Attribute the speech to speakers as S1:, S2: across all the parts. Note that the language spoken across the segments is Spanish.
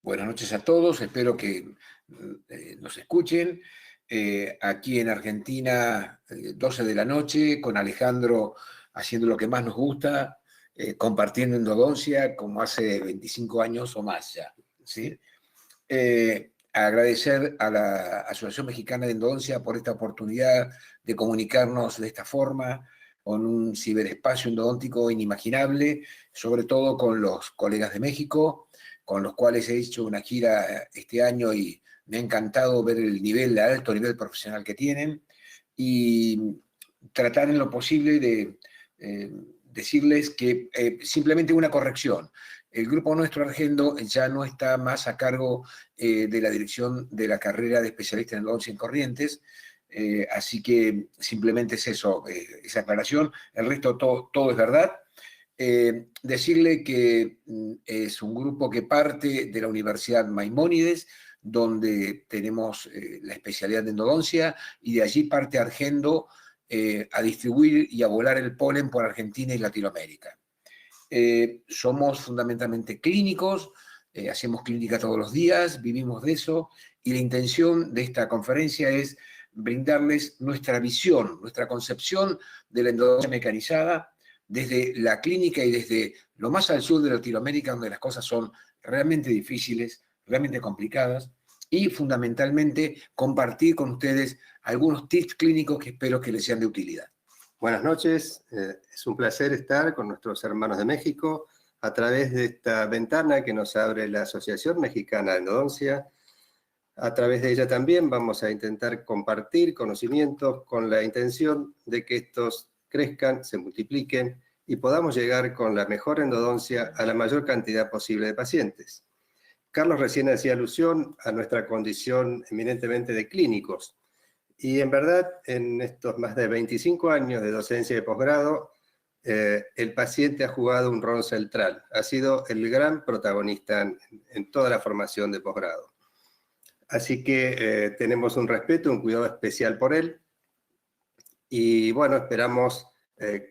S1: Buenas noches a todos, espero que nos escuchen. Aquí en Argentina, 12 de la noche, con Alejandro haciendo lo que más nos gusta, compartiendo endodoncia como hace 25 años o más ya, ¿sí? Agradecer a la Asociación Mexicana de Endodoncia por esta oportunidad de comunicarnos de esta forma, con un ciberespacio endodóntico inimaginable, sobre todo con los colegas de México, con los cuales he hecho una gira este año y me ha encantado ver el alto nivel profesional que tienen y tratar en lo posible de decirles que simplemente una corrección. El grupo nuestro Argendo ya no está más a cargo de la dirección de la carrera de especialista en endodoncia en Corrientes, así que simplemente es eso, esa aclaración. El resto todo es verdad. Decirle que es un grupo que parte de la Universidad Maimónides, donde tenemos la especialidad de endodoncia, y de allí parte Argendo a distribuir y a volar el polen por Argentina y Latinoamérica. Somos fundamentalmente clínicos, hacemos clínica todos los días, vivimos de eso, y la intención de esta conferencia es brindarles nuestra visión, nuestra concepción de la endodoncia mecanizada, desde la clínica y desde lo más al sur de Latinoamérica, donde las cosas son realmente difíciles, realmente complicadas, y fundamentalmente compartir con ustedes algunos tips clínicos que espero que les sean de utilidad.
S2: Buenas noches, es un placer estar con nuestros hermanos de México a través de esta ventana que nos abre la Asociación Mexicana de Endodoncia. A través de ella también vamos a intentar compartir conocimientos con la intención de que estos crezcan, se multipliquen y podamos llegar con la mejor endodoncia a la mayor cantidad posible de pacientes. Carlos recién hacía alusión a nuestra condición eminentemente de clínicos. Y en verdad, en estos más de 25 años de docencia de posgrado, el paciente ha jugado un rol central. Ha sido el gran protagonista en toda la formación de posgrado. Así que tenemos un respeto, un cuidado especial por él. Y bueno, esperamos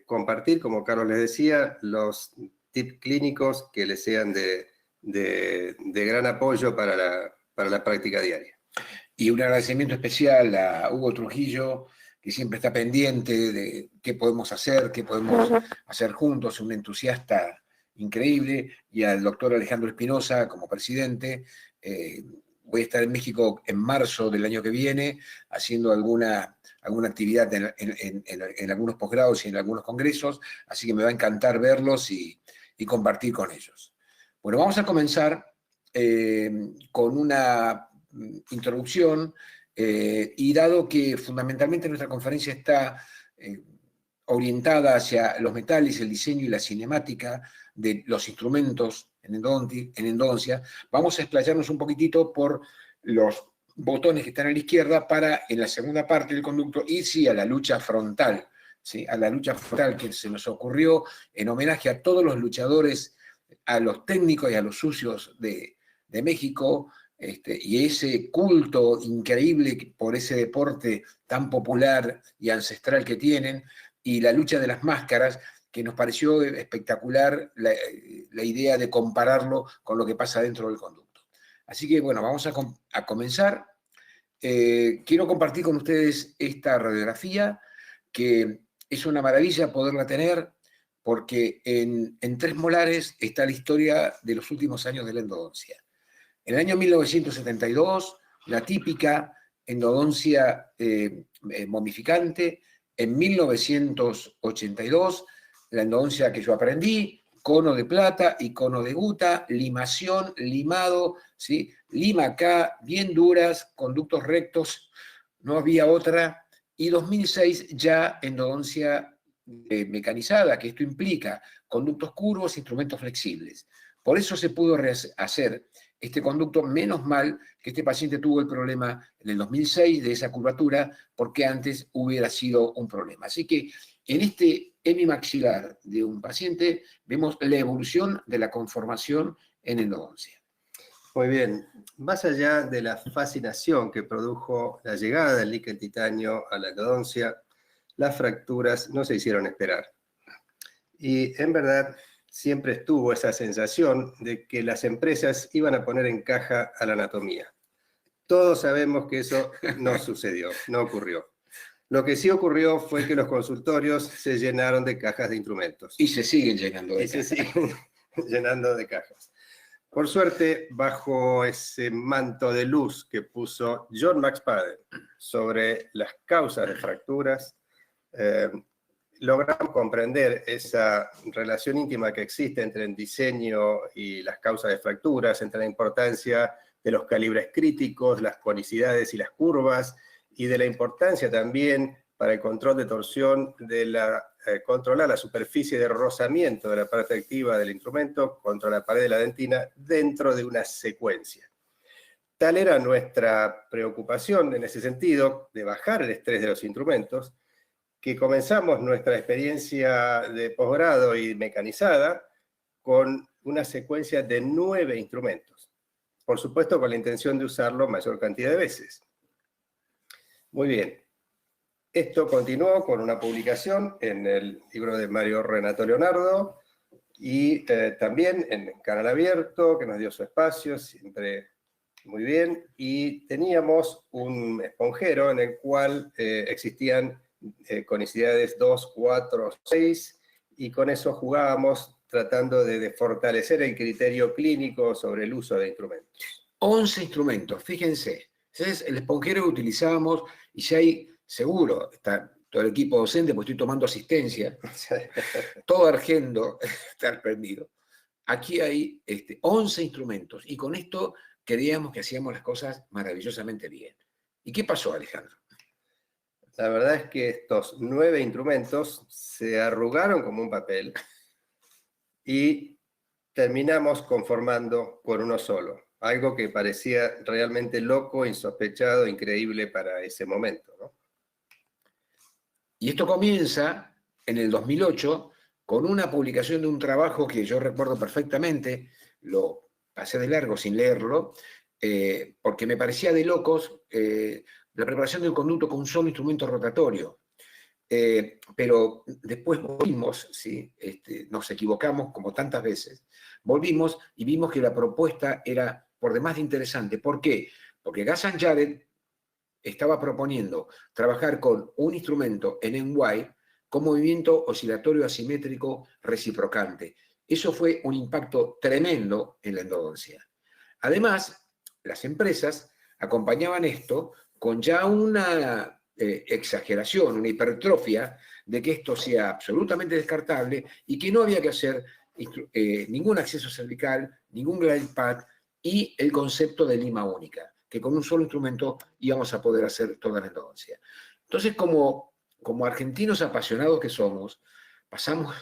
S2: compartir, como Carlos les decía, los tips clínicos que les sean de gran apoyo para la práctica diaria.
S1: Y un agradecimiento especial a Hugo Trujillo, que siempre está pendiente de qué podemos hacer juntos, un entusiasta increíble, y al doctor Alejandro Espinosa como presidente. Voy a estar en México en marzo del año que viene, haciendo alguna actividad en algunos posgrados y en algunos congresos, así que me va a encantar verlos y compartir con ellos. Bueno, vamos a comenzar con una introducción, y dado que fundamentalmente nuestra conferencia está orientada hacia los metales, el diseño y la cinemática de los instrumentos en endodoncia, vamos a explayarnos un poquitito por los botones que están a la izquierda para, en la segunda parte del conducto, ir sí a la lucha frontal, ¿sí? A la lucha frontal que se nos ocurrió en homenaje a todos los luchadores, a los técnicos y a los sucios de México, y ese culto increíble por ese deporte tan popular y ancestral que tienen, y la lucha de las máscaras, que nos pareció espectacular la idea de compararlo con lo que pasa dentro del conducto. Así que bueno, vamos a comenzar. Quiero compartir con ustedes esta radiografía, que es una maravilla poderla tener, porque en 3 molares está la historia de los últimos años de la endodoncia. En el año 1972, la típica endodoncia momificante. En 1982, la endodoncia que yo aprendí, cono de plata y cono de guta, limación, limado, ¿sí? Lima acá, bien duras, conductos rectos, no había otra. Y 2006 ya endodoncia mecanizada, que esto implica conductos curvos, instrumentos flexibles. Por eso se pudo hacer este conducto. Menos mal que este paciente tuvo el problema en el 2006 de esa curvatura, porque antes hubiera sido un problema. Así que en este hemimaxilar de un paciente vemos la evolución de la conformación en endodoncia.
S2: Muy bien, más allá de la fascinación que produjo la llegada del níquel titanio a la endodoncia, las fracturas no se hicieron esperar. Y en verdad, siempre estuvo esa sensación de que las empresas iban a poner en caja a la anatomía. Todos sabemos que eso no sucedió, no ocurrió. Lo que sí ocurrió fue que los consultorios se llenaron de cajas de instrumentos.
S1: Y se siguen llenando de cajas.
S2: Se siguen llenando de cajas. Por suerte, bajo ese manto de luz que puso John McSpadden sobre las causas de fracturas, logramos comprender esa relación íntima que existe entre el diseño y las causas de fracturas, entre la importancia de los calibres críticos, las conicidades y las curvas, y de la importancia también para el control de torsión de controlar la superficie de rozamiento de la parte activa del instrumento contra la pared de la dentina dentro de una secuencia. Tal era nuestra preocupación en ese sentido, de bajar el estrés de los instrumentos, que comenzamos nuestra experiencia de posgrado y mecanizada con una secuencia de 9 instrumentos. Por supuesto, con la intención de usarlo mayor cantidad de veces. Muy bien. Esto continuó con una publicación en el libro de Mario Renato Leonardo y también en Canal Abierto, que nos dio su espacio, siempre muy bien. Y teníamos un esponjero en el cual existían conicidades 2, 4, 6, y con eso jugábamos tratando de fortalecer el criterio clínico sobre el uso de instrumentos.
S1: 11 instrumentos, fíjense. Ese es el esponjero que utilizábamos, y ya hay, seguro, está todo el equipo docente, pues estoy tomando asistencia, todo Argendo está prendido. Aquí hay 11 instrumentos, y con esto creíamos que hacíamos las cosas maravillosamente bien. ¿Y qué pasó, Alejandro?
S2: La verdad es que estos 9 instrumentos se arrugaron como un papel y terminamos conformando con uno solo. Algo que parecía realmente loco, insospechado, increíble para ese momento, ¿no?
S1: Y esto comienza en el 2008 con una publicación de un trabajo que yo recuerdo perfectamente, lo pasé de largo sin leerlo, porque me parecía de locos la preparación del conducto con un solo instrumento rotatorio. Pero después volvimos, ¿sí? Nos equivocamos como tantas veces, volvimos y vimos que la propuesta era por demás de interesante. ¿Por qué? Porque Ghassan Jared estaba proponiendo trabajar con un instrumento en NY con movimiento oscilatorio asimétrico reciprocante. Eso fue un impacto tremendo en la endodoncia. Además, las empresas acompañaban esto con ya una exageración, una hipertrofia de que esto sea absolutamente descartable y que no había que hacer ningún acceso cervical, ningún glide pad y el concepto de lima única, que con un solo instrumento íbamos a poder hacer toda la endodoncia. Entonces, como argentinos apasionados que somos, pasamos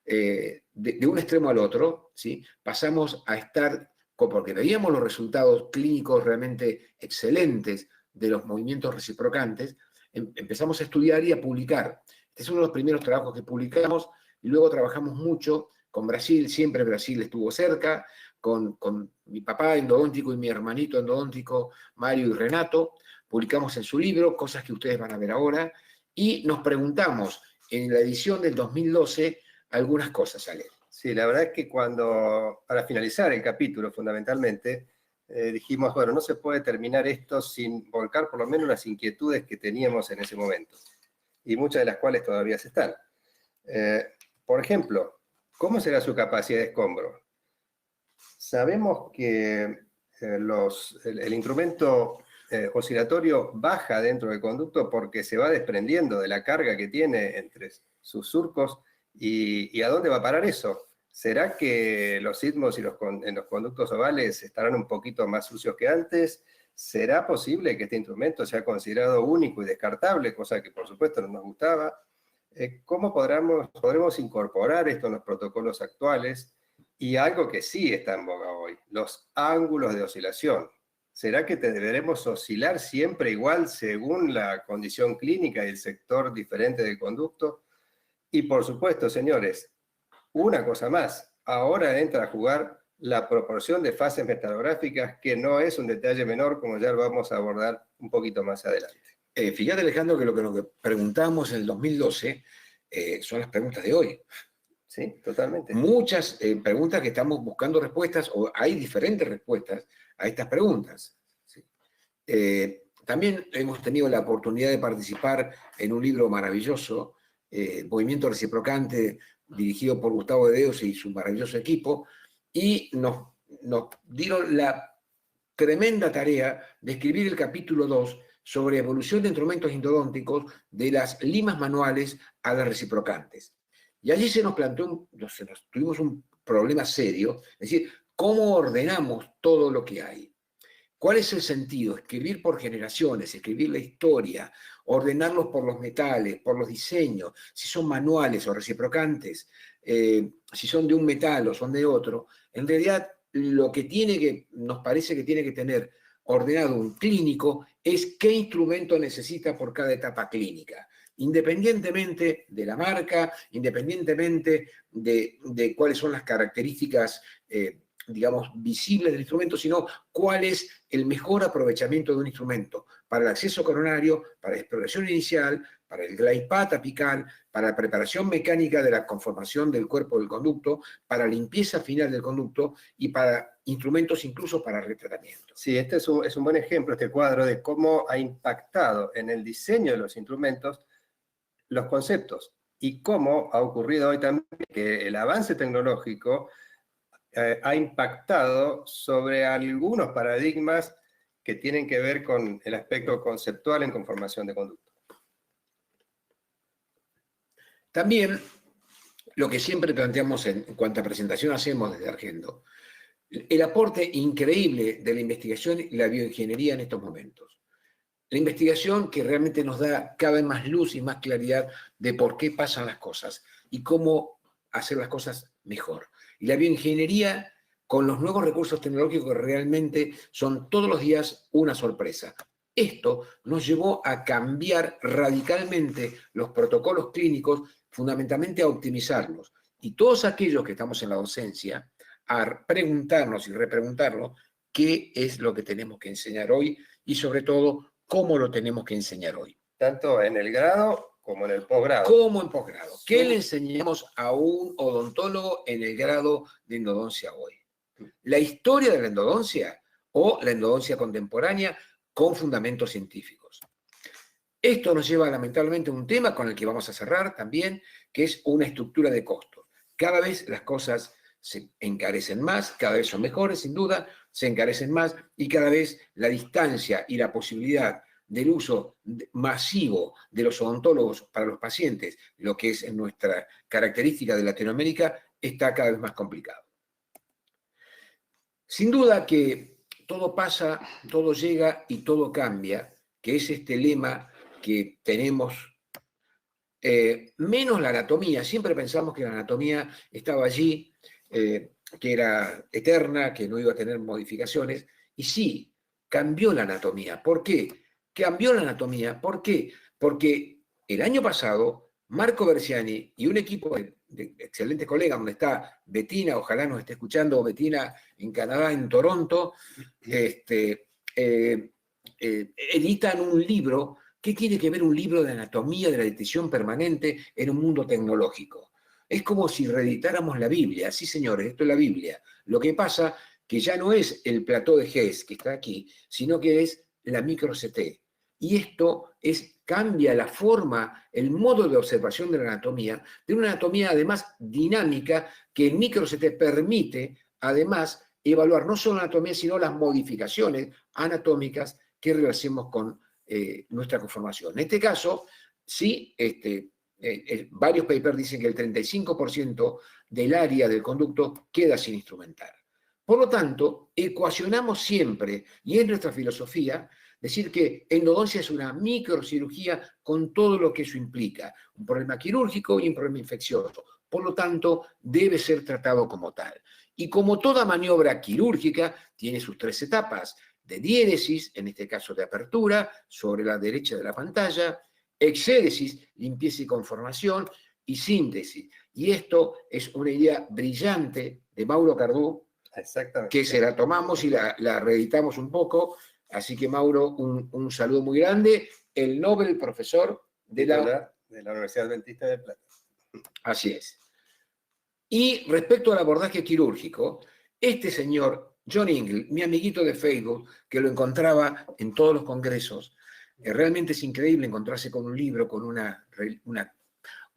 S1: de un extremo al otro, ¿sí? Pasamos a estar, porque veíamos los resultados clínicos realmente excelentes de los movimientos reciprocantes, empezamos a estudiar y a publicar. Este es uno de los primeros trabajos que publicamos, y luego trabajamos mucho con Brasil, siempre Brasil estuvo cerca, con mi papá endodóntico y mi hermanito endodóntico, Mario y Renato, publicamos en su libro, cosas que ustedes van a ver ahora, y nos preguntamos en la edición del 2012 algunas cosas, Ale.
S2: Sí, la verdad es que para finalizar el capítulo, fundamentalmente, dijimos, bueno, no se puede terminar esto sin volcar por lo menos las inquietudes que teníamos en ese momento, y muchas de las cuales todavía se están. Por ejemplo, ¿cómo será su capacidad de escombro? Sabemos que el instrumento oscilatorio baja dentro del conducto porque se va desprendiendo de la carga que tiene entre sus surcos, y ¿a dónde va a parar eso? ¿Será que los sismos en los conductos ovales estarán un poquito más sucios que antes? ¿Será posible que este instrumento sea considerado único y descartable, cosa que por supuesto no nos gustaba? ¿Cómo podremos incorporar esto en los protocolos actuales? Y algo que sí está en boga hoy, los ángulos de oscilación. ¿Será que deberemos oscilar siempre igual según la condición clínica y el sector diferente del conducto? Y por supuesto, señores, una cosa más, ahora entra a jugar la proporción de fases metalográficas, que no es un detalle menor, como ya lo vamos a abordar un poquito más adelante.
S1: Fíjate, Alejandro, que lo que nos preguntamos en el 2012 son las preguntas de hoy.
S2: Sí, totalmente.
S1: Muchas preguntas que estamos buscando respuestas, o hay diferentes respuestas a estas preguntas. ¿Sí? También hemos tenido la oportunidad de participar en un libro maravilloso, Movimiento Reciprocante, dirigido por Gustavo de Deus y su maravilloso equipo, y nos dieron la tremenda tarea de escribir el capítulo 2 sobre evolución de instrumentos endodónticos de las limas manuales a las reciprocantes. Y allí se nos planteó, tuvimos un problema serio, es decir, ¿cómo ordenamos todo lo que hay? ¿Cuál es el sentido? Escribir por generaciones, escribir la historia, ordenarlos por los metales, por los diseños, si son manuales o reciprocantes, si son de un metal o son de otro. En realidad, lo que nos parece que tiene que tener ordenado un clínico es qué instrumento necesita por cada etapa clínica, independientemente de la marca, independientemente de cuáles son las características digamos, visibles del instrumento, sino cuál es el mejor aprovechamiento de un instrumento para el acceso coronario, para la exploración inicial, para el glide path apical, para la preparación mecánica de la conformación del cuerpo del conducto, para la limpieza final del conducto y para instrumentos incluso para retratamiento.
S2: Sí, este es un buen ejemplo, este cuadro, de cómo ha impactado en el diseño de los instrumentos los conceptos y cómo ha ocurrido hoy también que el avance tecnológico ha impactado sobre algunos paradigmas que tienen que ver con el aspecto conceptual en conformación de conducto.
S1: También, lo que siempre planteamos en cuanta presentación hacemos desde Argendo, el aporte increíble de la investigación y la bioingeniería en estos momentos. La investigación que realmente nos da cada vez más luz y más claridad de por qué pasan las cosas y cómo hacer las cosas mejor. Y la bioingeniería, con los nuevos recursos tecnológicos, realmente son todos los días una sorpresa. Esto nos llevó a cambiar radicalmente los protocolos clínicos, fundamentalmente a optimizarlos. Y todos aquellos que estamos en la docencia, a preguntarnos y repreguntarnos qué es lo que tenemos que enseñar hoy y sobre todo cómo lo tenemos que enseñar hoy.
S2: Tanto en el grado como en el posgrado.
S1: ¿Cómo en posgrado? ¿Qué le enseñamos a un odontólogo en el grado de endodoncia hoy? ¿La historia de la endodoncia o la endodoncia contemporánea con fundamentos científicos? Esto nos lleva lamentablemente a un tema con el que vamos a cerrar también, que es una estructura de costos. Cada vez las cosas se encarecen más, cada vez son mejores, sin duda, se encarecen más y cada vez la distancia y la posibilidad del uso masivo de los odontólogos para los pacientes, lo que es en nuestra característica de Latinoamérica, está cada vez más complicado. Sin duda que todo pasa, todo llega y todo cambia, que es este lema que tenemos, menos la anatomía. Siempre pensamos que la anatomía estaba allí, que era eterna, que no iba a tener modificaciones, y sí, cambió la anatomía. ¿Por qué? Cambió la anatomía. ¿Por qué? Porque el año pasado, Marco Berciani y un equipo de excelentes colegas, donde está Bettina, ojalá nos esté escuchando, Bettina en Canadá, en Toronto, editan un libro. ¿Qué tiene que ver un libro de anatomía de la detección permanente en un mundo tecnológico? Es como si reeditáramos la Biblia. Sí, señores, esto es la Biblia. Lo que pasa que ya no es el plató de Hess que está aquí, sino que es la micro-CT. Y esto cambia la forma, el modo de observación de la anatomía, de una anatomía además dinámica que el micro-CT permite además evaluar no solo la anatomía, sino las modificaciones anatómicas que relacionemos con nuestra conformación. En este caso, sí, varios papers dicen que el 35% del área del conducto queda sin instrumentar. Por lo tanto, ecuacionamos siempre, y es nuestra filosofía, decir que endodoncia es una microcirugía con todo lo que eso implica, un problema quirúrgico y un problema infeccioso. Por lo tanto, debe ser tratado como tal. Y como toda maniobra quirúrgica, tiene sus 3 etapas: de diéresis, en este caso de apertura, sobre la derecha de la pantalla, exéresis, limpieza y conformación, y síntesis. Y esto es una idea brillante de Mauro Cardú, que se la tomamos y la reeditamos un poco. Así que, Mauro, un saludo muy grande. El Nobel profesor de la
S2: Universidad Adventista de Plata.
S1: Así es. Y respecto al abordaje quirúrgico, este señor, John Ingle, mi amiguito de Facebook, que lo encontraba en todos los congresos, realmente es increíble encontrarse con un libro, con una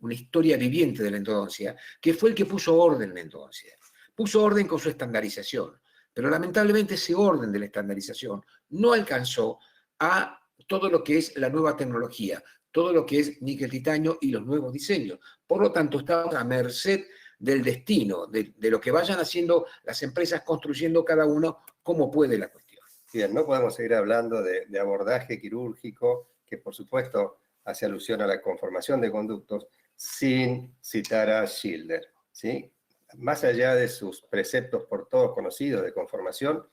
S1: historia viviente de la endodoncia, que fue el que puso orden en la endodoncia. Puso orden con su estandarización, pero lamentablemente ese orden de la estandarización no alcanzó a todo lo que es la nueva tecnología, todo lo que es níquel titanio y los nuevos diseños. Por lo tanto, estamos a merced del destino, de lo que vayan haciendo las empresas, construyendo cada uno como puede la cuestión.
S2: Bien, no podemos seguir hablando de abordaje quirúrgico, que por supuesto hace alusión a la conformación de conductos, sin citar a Schilder, ¿sí? Más allá de sus preceptos por todos conocidos de conformación,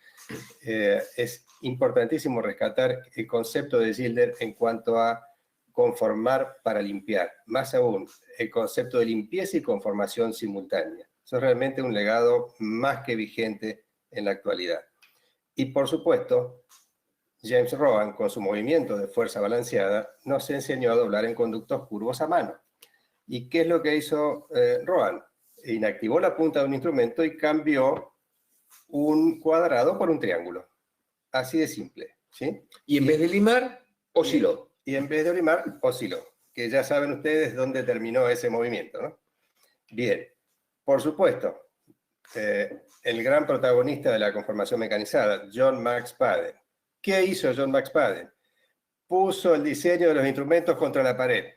S2: es importantísimo rescatar el concepto de Schilder en cuanto a conformar para limpiar. Más aún, el concepto de limpieza y conformación simultánea. Eso es realmente un legado más que vigente en la actualidad. Y por supuesto, James Rowan, con su movimiento de fuerza balanceada, nos enseñó a doblar en conductos curvos a mano. ¿Y qué es lo que hizo Rowan? Inactivó la punta de un instrumento y cambió un cuadrado por un triángulo. Así de simple, ¿sí?
S1: Y en vez de limar, osciló.
S2: Y en vez de limar, osciló. Que ya saben ustedes dónde terminó ese movimiento, ¿no? Bien, por supuesto, el gran protagonista de la conformación mecanizada, John Max Padden. ¿Qué hizo John Max Padden? Puso el diseño de los instrumentos contra la pared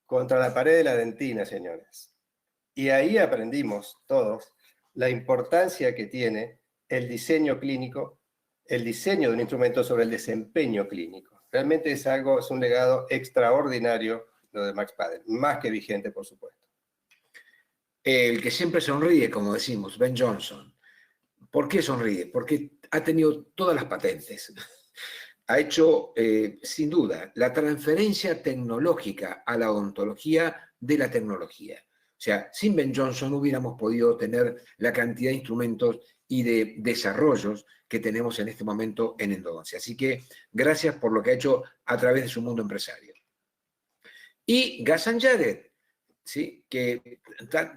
S2: de la dentina, señores. Y ahí aprendimos todos la importancia que tiene el diseño clínico, el diseño de un instrumento sobre el desempeño clínico. Realmente es un legado extraordinario lo de Max Padden, más que vigente, por supuesto.
S1: El que siempre sonríe, como decimos, Ben Johnson. ¿Por qué sonríe? Porque ha tenido todas las patentes. Ha hecho, sin duda, la transferencia tecnológica a la odontología de la tecnología. O sea, sin Ben Johnson no hubiéramos podido tener la cantidad de instrumentos y de desarrollos que tenemos en este momento en endodoncia. Así que gracias por lo que ha hecho a través de su mundo empresario. Y Ghassan Jared, ¿sí? Que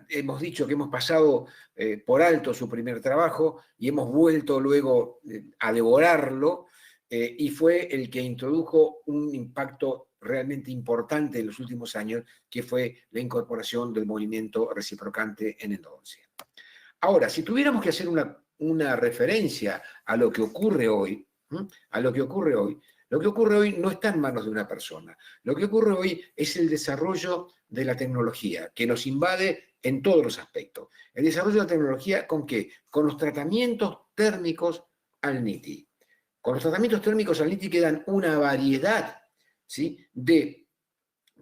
S1: hemos dicho que hemos pasado por alto su primer trabajo y hemos vuelto luego a devorarlo, y fue el que introdujo un impacto realmente importante en los últimos años, que fue la incorporación del movimiento reciprocante en endodoncia. Ahora, si tuviéramos que hacer una referencia a lo que ocurre hoy, lo que ocurre hoy no está en manos de una persona. Lo que ocurre hoy es el desarrollo de la tecnología, que nos invade en todos los aspectos. El desarrollo de la tecnología, ¿con qué? Con los tratamientos térmicos al NITI. Con los tratamientos térmicos al NITI quedan una variedad, ¿sí?, de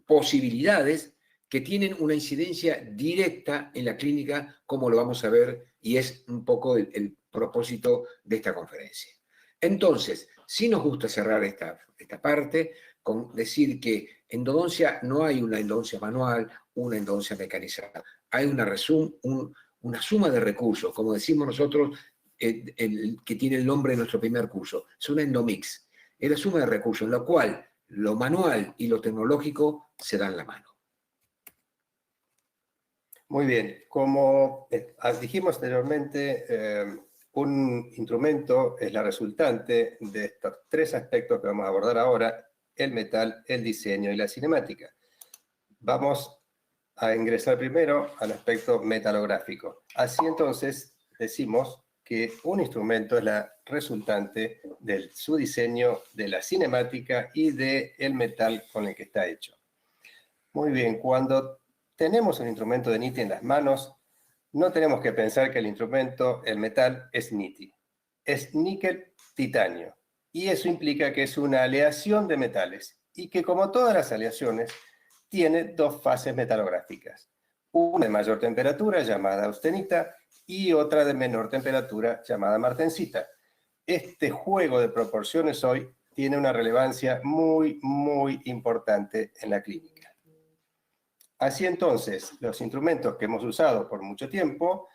S1: posibilidades que tienen una incidencia directa en la clínica, como lo vamos a ver, y es un poco el propósito de esta conferencia. Entonces, sí nos gusta cerrar esta parte con decir que endodoncia no hay una endodoncia manual, una endodoncia mecanizada. Hay una suma de recursos, como decimos nosotros, que tiene el nombre de nuestro primer curso. Es una endomix. Es la suma de recursos, en la cual lo manual y lo tecnológico se dan la mano.
S2: Muy bien, como dijimos anteriormente, un instrumento es la resultante de estos tres aspectos que vamos a abordar ahora: el metal, el diseño y la cinemática. Vamos a ingresar primero al aspecto metalográfico. Así entonces decimos que un instrumento es la resultante de su diseño, de la cinemática y del metal con el que está hecho. Muy bien, cuando tenemos un instrumento de NITI en las manos, no tenemos que pensar que el instrumento, el metal, es NITI. Es níquel titanio. Y eso implica que es una aleación de metales y que, como todas las aleaciones, tiene dos fases metalográficas. Una de mayor temperatura, llamada austenita, y otra de menor temperatura, llamada martensita. Este juego de proporciones hoy tiene una relevancia muy, muy importante en la clínica. Así entonces, los instrumentos que hemos usado por mucho tiempo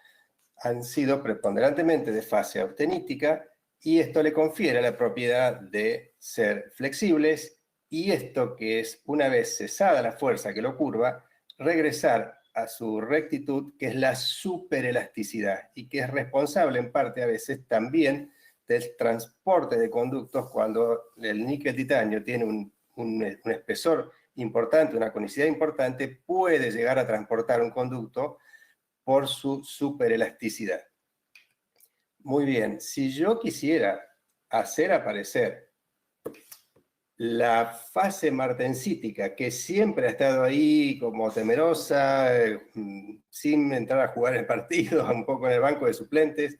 S2: han sido preponderantemente de fase austenítica, y esto le confiere la propiedad de ser flexibles, y esto que es, una vez cesada la fuerza que lo curva, regresar a su rectitud, que es la superelasticidad y que es responsable en parte a veces también del transporte de conductos cuando el níquel titanio tiene un espesor importante, una conicidad importante, puede llegar a transportar un conducto por su superelasticidad. Muy bien, si yo quisiera hacer aparecer la fase martensítica, que siempre ha estado ahí como temerosa, sin entrar a jugar el partido, un poco en el banco de suplentes,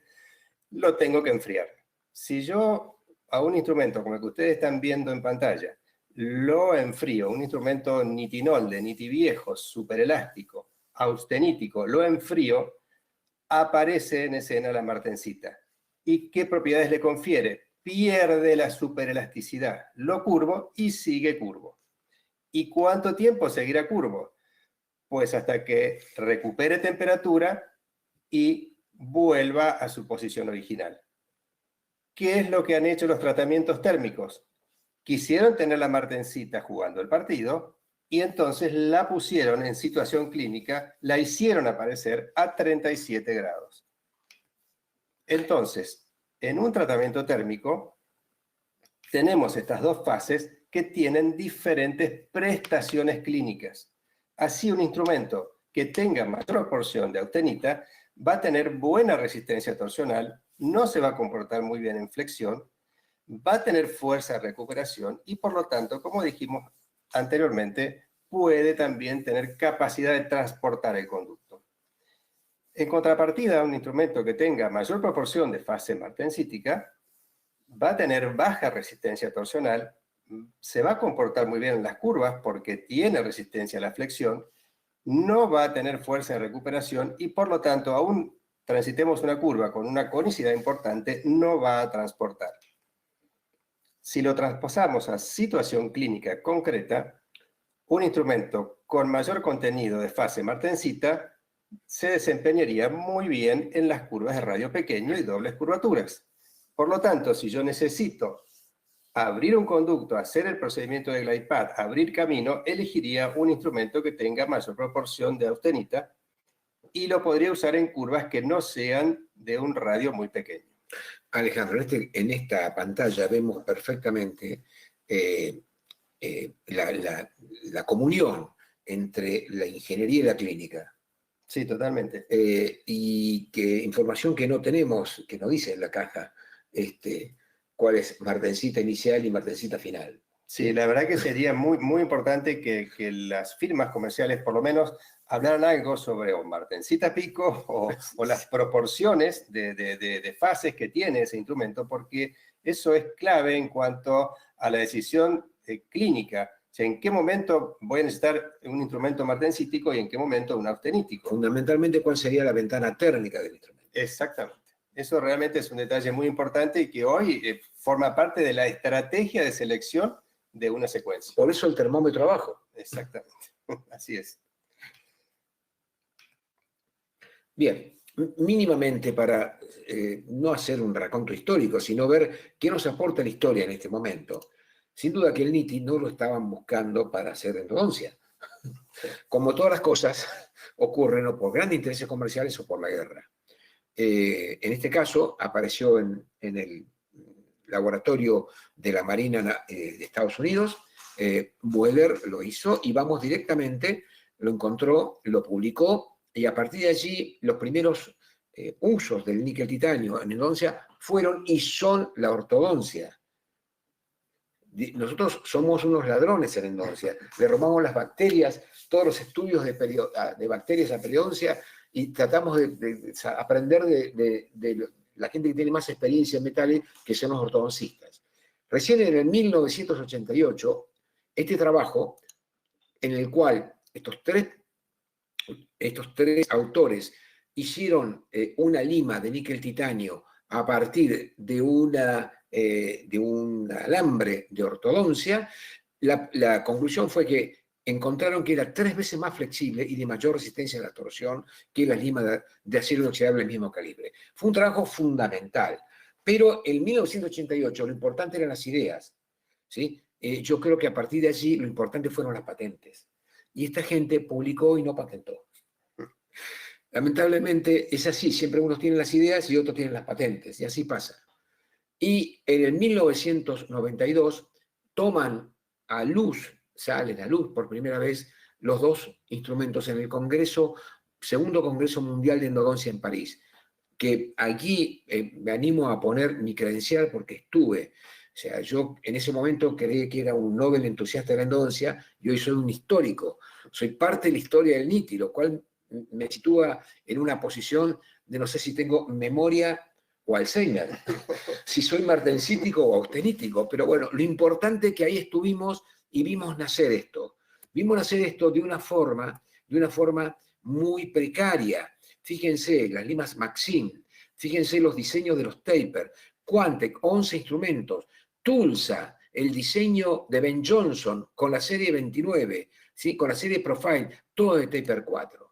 S2: lo tengo que enfriar. Si yo a un instrumento como el que ustedes están viendo en pantalla, lo enfrío, un instrumento nitinol de nitiviejo, superelástico, austenítico, lo enfrío, aparece en escena la martensita. ¿Y qué propiedades le confiere? Pierde la superelasticidad, lo curvo y sigue curvo. ¿Y cuánto tiempo seguirá curvo? Pues hasta que recupere temperatura y vuelva a su posición original. ¿Qué es lo que han hecho los tratamientos térmicos? Quisieron tener la martensita jugando el partido y entonces la pusieron en situación clínica, la hicieron aparecer a 37 grados. Entonces, en un tratamiento térmico, tenemos estas dos fases que tienen diferentes prestaciones clínicas. Así, un instrumento que tenga mayor proporción de austenita va a tener buena resistencia torsional, no se va a comportar muy bien en flexión, va a tener fuerza de recuperación y, por lo tanto, como dijimos anteriormente, puede también tener capacidad de transportar el conducto. En contrapartida, un instrumento que tenga mayor proporción de fase martensítica va a tener baja resistencia torsional, se va a comportar muy bien en las curvas porque tiene resistencia a la flexión, no va a tener fuerza de recuperación y, por lo tanto, aún transitemos una curva con una conicidad importante, no va a transportar. Si lo trasposamos a situación clínica concreta, un instrumento con mayor contenido de fase martensita se desempeñaría muy bien en las curvas de radio pequeño y dobles curvaturas. Por lo tanto, si yo necesito abrir un conducto, hacer el procedimiento de glide path, abrir camino, elegiría un instrumento que tenga mayor proporción de austenita y lo podría usar en curvas que no sean de un radio muy pequeño.
S1: Alejandro, en esta pantalla vemos perfectamente la comunión entre la ingeniería y la clínica.
S2: Sí, totalmente.
S1: Y que información que no tenemos, que no dice en la caja, cuál es martensita inicial y martensita final.
S2: Sí, la verdad que sería muy, muy importante que las firmas comerciales por lo menos hablaran algo sobre o martensita pico o las proporciones de fases que tiene ese instrumento, porque eso es clave en cuanto a la decisión clínica. O sea, ¿en qué momento voy a necesitar un instrumento martensítico y en qué momento un austenítico?
S1: Fundamentalmente, ¿cuál sería la ventana térmica del instrumento?
S2: Exactamente. Eso realmente es un detalle muy importante y que hoy forma parte de la estrategia de selección de una secuencia.
S1: Por eso el termómetro abajo.
S2: Exactamente, así es.
S1: Bien, mínimamente para no hacer un raconto histórico, sino ver qué nos aporta la historia en este momento. Sin duda que el NITI no lo estaban buscando para hacer endodoncia. Como todas las cosas, ocurren o por grandes intereses comerciales o por la guerra. En este caso, apareció en el laboratorio de la Marina de Estados Unidos. Boehler lo hizo y vamos directamente, lo encontró, lo publicó y a partir de allí los primeros usos del níquel titanio en endodoncia fueron y son la ortodoncia. Nosotros somos unos ladrones en endodoncia, le robamos las bacterias, todos los estudios de bacterias a periodoncia y tratamos de aprender de la gente que tiene más experiencia en metales, que son los ortodoncistas. Recién en el 1988, este trabajo, en el cual estos tres autores hicieron una lima de níquel titanio a partir de un alambre de ortodoncia, la conclusión fue que encontraron que era 3 veces más flexible y de mayor resistencia a la torsión que las limas de acero inoxidable del mismo calibre. Fue un trabajo fundamental. Pero en 1988 lo importante eran las ideas, ¿sí? Yo creo que a partir de allí lo importante fueron las patentes. Y esta gente publicó y no patentó. lamentablemente es así, siempre unos tienen las ideas y otros tienen las patentes, y así pasa. Y en el 1992 toman a luz, salen a luz por primera vez los dos instrumentos en el Congreso, Segundo Congreso Mundial de Endodoncia en París, que aquí me animo a poner mi credencial porque estuve. O sea, yo en ese momento creí que era un Nobel entusiasta de la endodoncia y hoy soy un histórico. Soy parte de la historia del NITI, lo cual me sitúa en una posición de no sé si tengo memoria o Alzheimer, si soy martensítico o austenítico, pero bueno, lo importante es que ahí estuvimos y vimos nacer esto. Vimos nacer esto de una forma muy precaria. Fíjense, las limas Maxim, fíjense los diseños de los taper, Quantec, 11 instrumentos, Tulsa, el diseño de Ben Johnson con la serie 29, ¿sí? Con la serie Profile, todo de taper 4.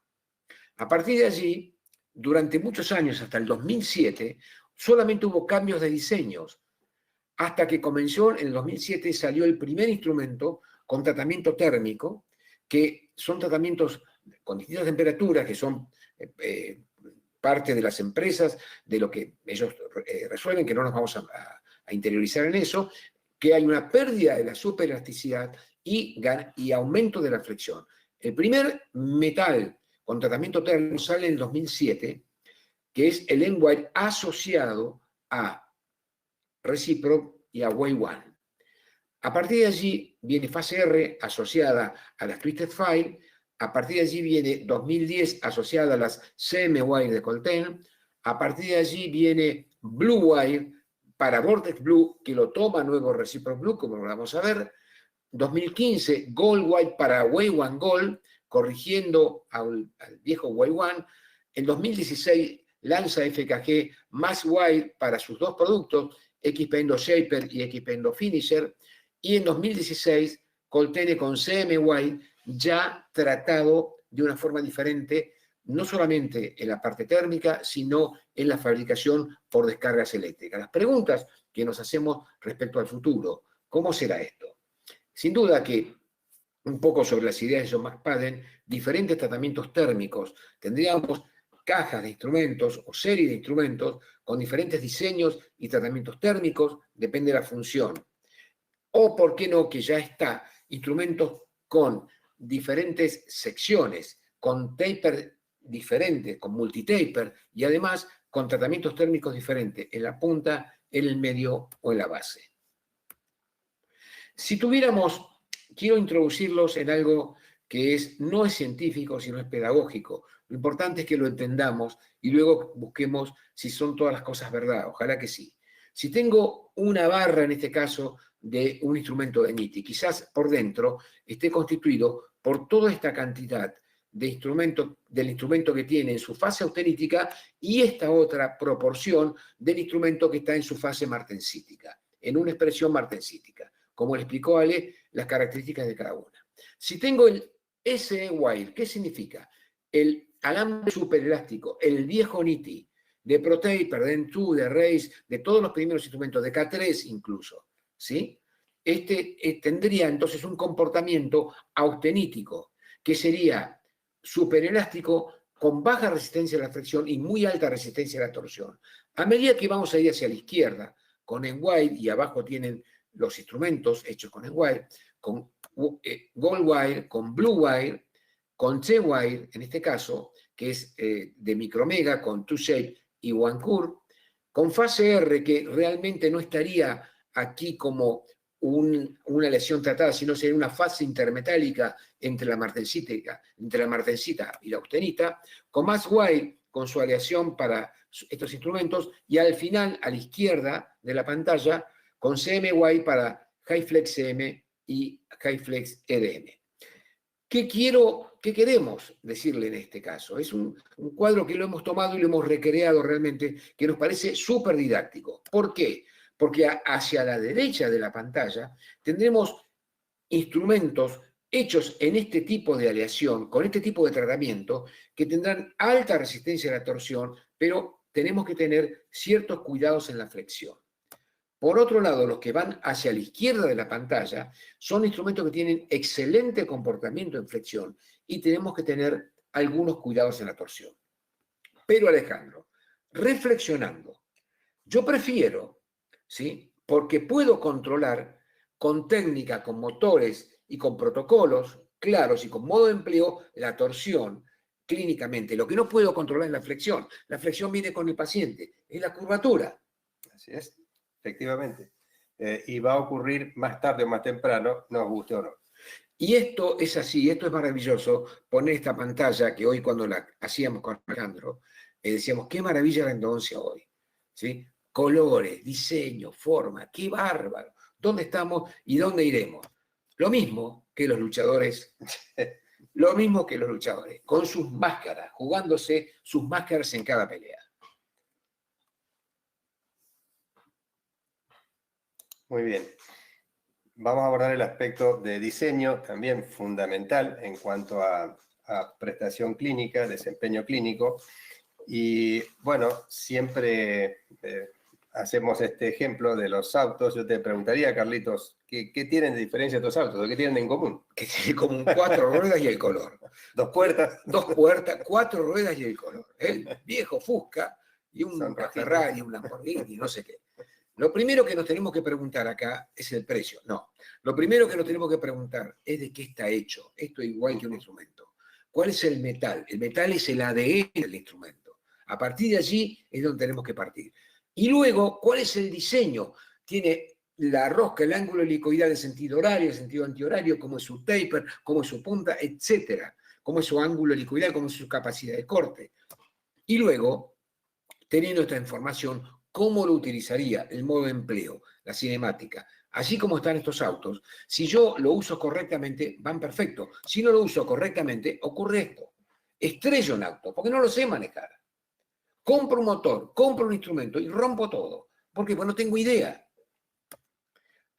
S1: A partir de allí, durante muchos años, hasta el 2007, solamente hubo cambios de diseños, hasta que comenzó en el 2007, salió el primer instrumento con tratamiento térmico, que son tratamientos con distintas temperaturas, que son parte de las empresas, de lo que ellos resuelven, que no nos vamos a interiorizar en eso, que hay una pérdida de la superelasticidad y aumento de la flexión. El primer metal con tratamiento térmico sale en el 2007, que es el N-Wire asociado a Recipro y a Wave One. A partir de allí viene fase R asociada a las Twisted File, a partir de allí viene 2010 asociada a las CM Wire de Colten, a partir de allí viene Blue Wire para Vortex Blue, que lo toma nuevo Recipro Blue, como lo vamos a ver, 2015 Gold Wire para Wave One Gold, corrigiendo al viejo Wave One, en 2016 lanza FKG más Wire para sus dos productos, XP Endo Shaper y XP Endo Finisher, y en 2016 Coltene con CM Wire ya tratado de una forma diferente, no solamente en la parte térmica, sino en la fabricación por descargas eléctricas. Las preguntas que nos hacemos respecto al futuro, ¿cómo será esto? Sin duda que un poco sobre las ideas de John McSpadden, diferentes tratamientos térmicos, tendríamos cajas de instrumentos o series de instrumentos con diferentes diseños y tratamientos térmicos, depende de la función. O, ¿por qué no?, que ya está, instrumentos con diferentes secciones, con taper diferentes, con multitaper y además con tratamientos térmicos diferentes en la punta, en el medio o en la base. Si tuviéramos, quiero introducirlos en algo que no es científico, sino es pedagógico. Lo importante es que lo entendamos y luego busquemos si son todas las cosas verdad. Ojalá que sí. Si tengo una barra, en este caso, de un instrumento de NITI, quizás por dentro esté constituido por toda esta cantidad de instrumentos, del instrumento que tiene en su fase austenítica y esta otra proporción del instrumento que está en su fase martensítica, en una expresión martensítica. Como le explicó Ale, las características de cada una. Si tengo el SE Wire, ¿qué significa? El alambre superelástico, el viejo NITI, de ProTaper, de N2, de Race, de todos los primeros instrumentos, de K3 incluso, ¿sí? Tendría entonces un comportamiento austenítico, que sería superelástico con baja resistencia a la fricción y muy alta resistencia a la torsión. A medida que vamos a ir hacia la izquierda, con N-Wire, y abajo tienen los instrumentos hechos con N-Wire, con Gold Wire, con Blue Wire, con T-Wire, en este caso, que es de Micromega, con Two Shape y One Curve, con fase R, que realmente no estaría aquí como una lesión tratada, sino sería una fase intermetálica entre la martensita y la austenita, con más Wire, con su aleación para estos instrumentos, y al final, a la izquierda de la pantalla, con CMY para High Flex CM y High Flex EDM. ¿Qué queremos decirle en este caso? Es un cuadro que lo hemos tomado y lo hemos recreado realmente, que nos parece súper didáctico. ¿Por qué? Porque hacia la derecha de la pantalla tendremos instrumentos hechos en este tipo de aleación, con este tipo de tratamiento, que tendrán alta resistencia a la torsión, pero tenemos que tener ciertos cuidados en la flexión. Por otro lado, los que van hacia la izquierda de la pantalla son instrumentos que tienen excelente comportamiento en flexión y tenemos que tener algunos cuidados en la torsión. Pero Alejandro, reflexionando, yo prefiero, ¿sí? Porque puedo controlar con técnica, con motores y con protocolos claros y con modo de empleo la torsión clínicamente. Lo que no puedo controlar es la flexión. La flexión viene con el paciente, es la curvatura.
S2: Así es, efectivamente. Y va a ocurrir más tarde o más temprano, nos guste o no.
S1: Y esto es así, esto es maravilloso, poner esta pantalla que hoy cuando la hacíamos con Alejandro, decíamos, qué maravilla la endodoncia hoy, ¿sí? Colores, diseño, forma, qué bárbaro. ¿Dónde estamos y dónde iremos? Lo mismo que los luchadores, con sus máscaras, jugándose sus máscaras en cada pelea.
S2: Muy bien. Vamos a abordar el aspecto de diseño, también fundamental en cuanto a prestación clínica, desempeño clínico. Y bueno, siempre hacemos este ejemplo de los autos. Yo te preguntaría, Carlitos, ¿qué tienen de diferencia estos autos? ¿O qué tienen en común?
S1: Que tiene en común 4 ruedas y el color.
S2: 2 puertas.
S1: 2 puertas, 4 ruedas y el color. El viejo Fusca y un Ferrari, un Lamborghini, no sé qué. Lo primero que nos tenemos que preguntar acá es el precio. No, lo primero que nos tenemos que preguntar es de qué está hecho. Esto es igual que un instrumento. ¿Cuál es el metal? El metal es el ADN del instrumento. A partir de allí es donde tenemos que partir. Y luego, ¿cuál es el diseño? Tiene la rosca, el ángulo helicoidal en sentido horario, en sentido antihorario, cómo es su taper, cómo es su punta, etcétera. Cómo es su ángulo helicoidal, cómo es su capacidad de corte. Y luego, teniendo esta información, ¿cómo lo utilizaría? El modo de empleo, la cinemática. Así como están estos autos, si yo lo uso correctamente, van perfecto. Si no lo uso correctamente, ocurre esto. Estrello un auto, porque no lo sé manejar. Compro un motor, compro un instrumento y rompo todo. ¿Por qué? Pues no tengo idea.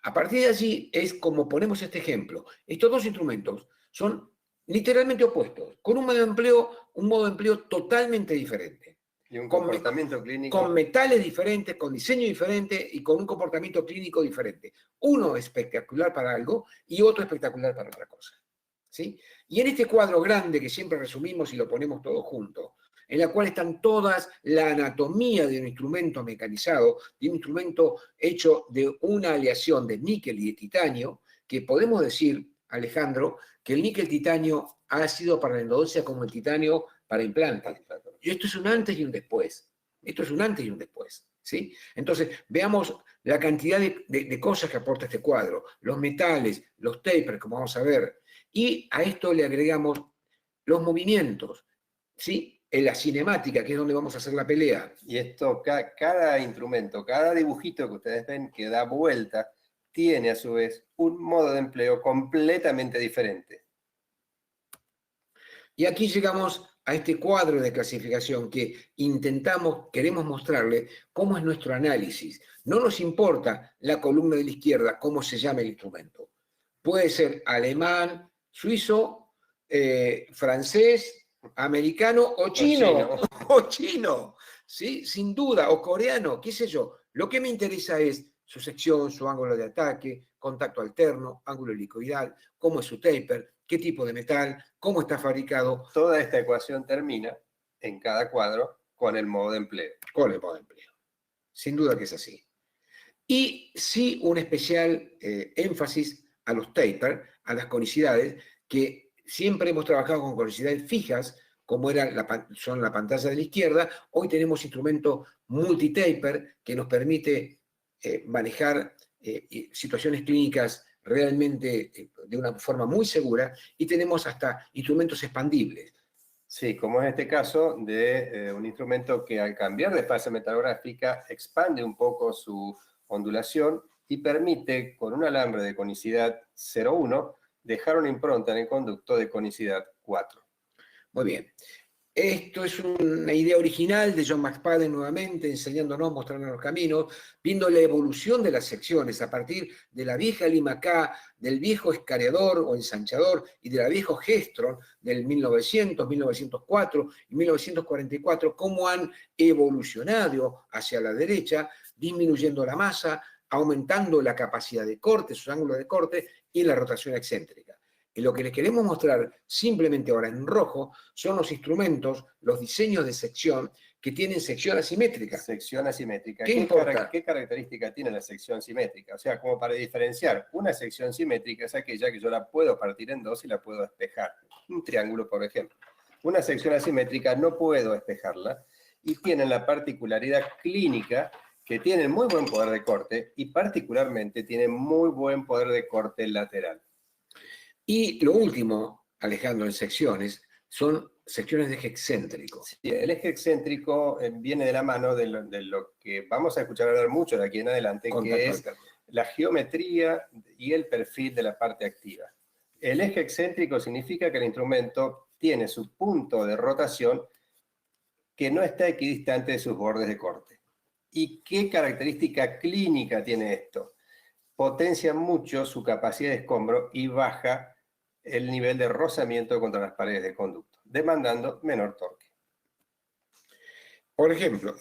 S1: A partir de allí es como ponemos este ejemplo. Estos dos instrumentos son literalmente opuestos, con un modo de empleo totalmente diferente.
S2: Y un comportamiento clínico.
S1: Con metales diferentes, con diseño diferente y con un comportamiento clínico diferente. Uno espectacular para algo y otro espectacular para otra cosa. ¿Sí? Y en este cuadro grande que siempre resumimos y lo ponemos todo junto, en la cual están todas la anatomía de un instrumento mecanizado, de un instrumento hecho de una aleación de níquel y de titanio, que podemos decir, Alejandro, que el níquel-titanio ha sido para la endodoncia como el titanio para implantes. Y esto es un antes y un después. Esto es un antes y un después. ¿Sí? Entonces, veamos la cantidad de cosas que aporta este cuadro. Los metales, los tapers, como vamos a ver. Y a esto le agregamos los movimientos, ¿sí? En la cinemática, que es donde vamos a hacer la pelea.
S2: Y esto, cada instrumento, cada dibujito que ustedes ven que da vuelta, tiene a su vez un modo de empleo completamente diferente.
S1: Y aquí llegamos a este cuadro de clasificación que queremos mostrarle cómo es nuestro análisis. No nos importa la columna de la izquierda, cómo se llama el instrumento. Puede ser alemán, suizo, francés, americano o chino. O chino, ¿sí? Sin duda, o coreano, qué sé yo. Lo que me interesa es su sección, su ángulo de ataque, contacto alterno, ángulo helicoidal, cómo es su taper, qué tipo de metal, cómo está fabricado.
S2: Toda esta ecuación termina en cada cuadro con el modo de empleo.
S1: Con el modo de empleo. Sin duda que es así. Y sí un especial énfasis a los taper, a las conicidades, que siempre hemos trabajado con conicidades fijas, como son la pantalla de la izquierda. Hoy tenemos instrumento multitaper que nos permite manejar situaciones clínicas realmente de una forma muy segura, y tenemos hasta instrumentos expandibles.
S2: Sí, como en este caso de un instrumento que al cambiar de fase metalográfica expande un poco su ondulación y permite con un alambre de conicidad 0,1 dejar una impronta en el conducto de conicidad 4.
S1: Muy bien. Esto es una idea original de John McSpadden nuevamente, enseñándonos, mostrándonos los caminos, viendo la evolución de las secciones a partir de la vieja Lima K, del viejo escareador o ensanchador y de la vieja Gestron del 1900, 1904 y 1944, cómo han evolucionado hacia la derecha, disminuyendo la masa, aumentando la capacidad de corte, sus ángulos de corte y la rotación excéntrica. Y lo que les queremos mostrar simplemente ahora en rojo son los instrumentos, los diseños de sección que tienen sección asimétrica.
S2: Sección asimétrica.
S1: ¿Qué importa?
S2: ¿Qué característica tiene la sección simétrica? O sea, como para diferenciar, una sección simétrica es aquella que yo la puedo partir en dos y la puedo despejar. Un triángulo, por ejemplo. Una sección asimétrica no puedo despejarla y tienen la particularidad clínica que tienen muy buen poder de corte y particularmente tienen muy buen poder de corte lateral.
S1: Y lo último, Alejandro, en secciones, son secciones de eje excéntrico.
S2: Sí, el eje excéntrico viene de la mano de lo que vamos a escuchar hablar mucho de aquí en adelante, que es la geometría y el perfil de la parte activa. El eje excéntrico significa que el instrumento tiene su punto de rotación que no está equidistante de sus bordes de corte. ¿Y qué característica clínica tiene esto? Potencia mucho su capacidad de escombro y baja el nivel de rozamiento contra las paredes de conducto, demandando menor torque.
S1: Por ejemplo,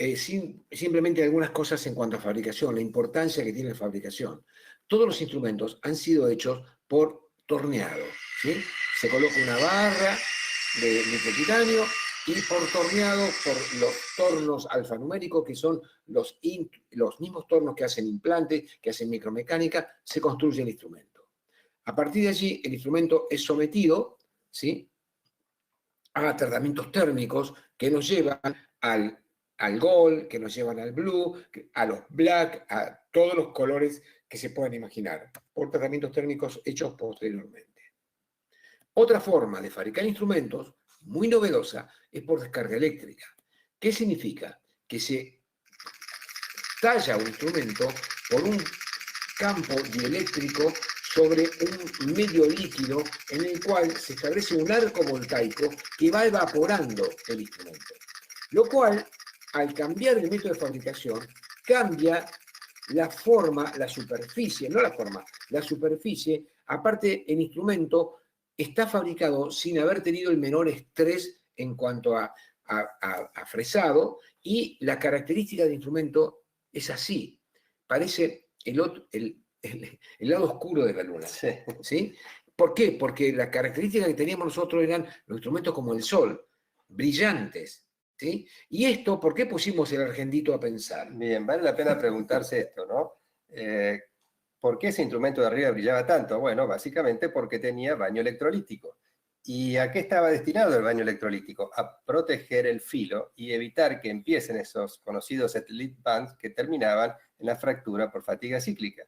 S1: simplemente algunas cosas en cuanto a fabricación, la importancia que tiene la fabricación. Todos los instrumentos han sido hechos por torneado, ¿sí? Se coloca una barra de titanio y por torneado, por los tornos alfanuméricos, que son los mismos tornos que hacen implantes, que hacen micromecánica, se construye el instrumento. A partir de allí, el instrumento es sometido, ¿sí?, a tratamientos térmicos que nos llevan al gold, que nos llevan al blue, a los black, a todos los colores que se puedan imaginar, por tratamientos térmicos hechos posteriormente. Otra forma de fabricar instrumentos, muy novedosa, es por descarga eléctrica. ¿Qué significa? Que se talla un instrumento por un campo dieléctrico sobre un medio líquido en el cual se establece un arco voltaico que va evaporando el instrumento. Lo cual, al cambiar el método de fabricación, cambia la forma, la superficie, no la forma, la superficie. Aparte, el instrumento está fabricado sin haber tenido el menor estrés en cuanto a fresado, y la característica del instrumento es así. Parece el lado oscuro de la luna.
S2: Sí.
S1: ¿Sí? ¿Por qué? Porque las características que teníamos nosotros eran los instrumentos como el sol, brillantes. ¿Sí? Y esto, ¿por qué pusimos el argentito a pensar?
S2: Bien, vale la pena preguntarse esto, ¿no? ¿Por qué ese instrumento de arriba brillaba tanto? Bueno, básicamente porque tenía baño electrolítico. ¿Y a qué estaba destinado el baño electrolítico? A proteger el filo y evitar que empiecen esos conocidos split bands que terminaban en la fractura por fatiga cíclica.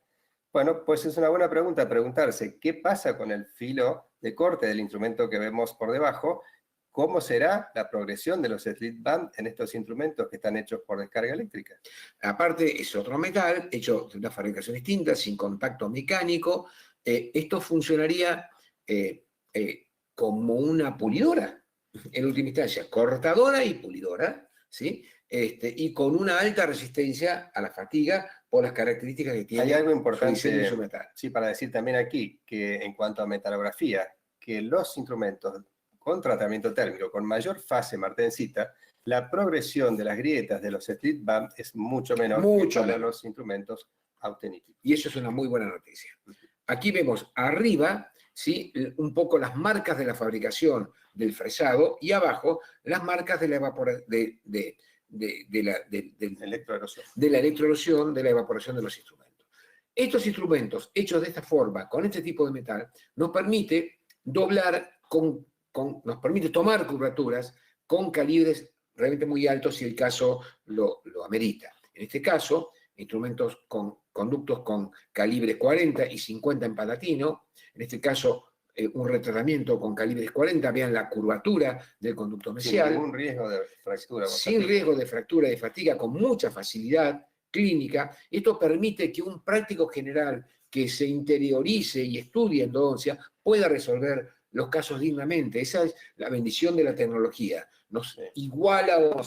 S2: Bueno, pues es una buena pregunta preguntarse qué pasa con el filo de corte del instrumento que vemos por debajo. ¿Cómo será la progresión de los split band en estos instrumentos que están hechos por descarga eléctrica?
S1: Aparte, es otro metal hecho de una fabricación distinta, sin contacto mecánico. Esto funcionaría como una pulidora, en última instancia, cortadora y pulidora, ¿sí? Y con una alta resistencia a la fatiga por las características que tiene.
S2: Hay algo importante,
S1: su metal.
S2: Sí, para decir también aquí, que en cuanto a metalografía, que los instrumentos con tratamiento térmico, con mayor fase martensita, la progresión de las grietas de los split band es mucho menor que para los instrumentos auténticos.
S1: Y eso es una muy buena noticia. Aquí vemos arriba, ¿sí?, un poco las marcas de la fabricación del fresado, y abajo las marcas de la evaporación, de la electroerosión, de la evaporación de los instrumentos. Estos instrumentos hechos de esta forma, con este tipo de metal, nos permite doblar nos permite tomar curvaturas con calibres realmente muy altos si el caso lo amerita. En este caso, instrumentos con conductos con calibres 40 y 50 en palatino, en este caso un retratamiento con calibres 40, vean la curvatura del conducto mesial.
S2: Sin ningún riesgo de fractura.
S1: Sin riesgo de fractura y de fatiga, con mucha facilidad clínica. Esto permite que un práctico general que se interiorice y estudie endodoncia pueda resolver los casos dignamente. Esa es la bendición de la tecnología. Nos iguala o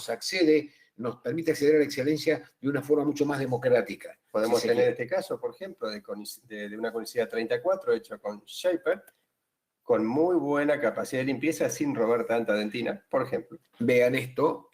S1: nos permite acceder a la excelencia de una forma mucho más democrática.
S2: Podemos tener este caso, por ejemplo, de una conicidad 34 hecho con Shaper, con muy buena capacidad de limpieza sin robar tanta dentina, por ejemplo.
S1: Vean esto,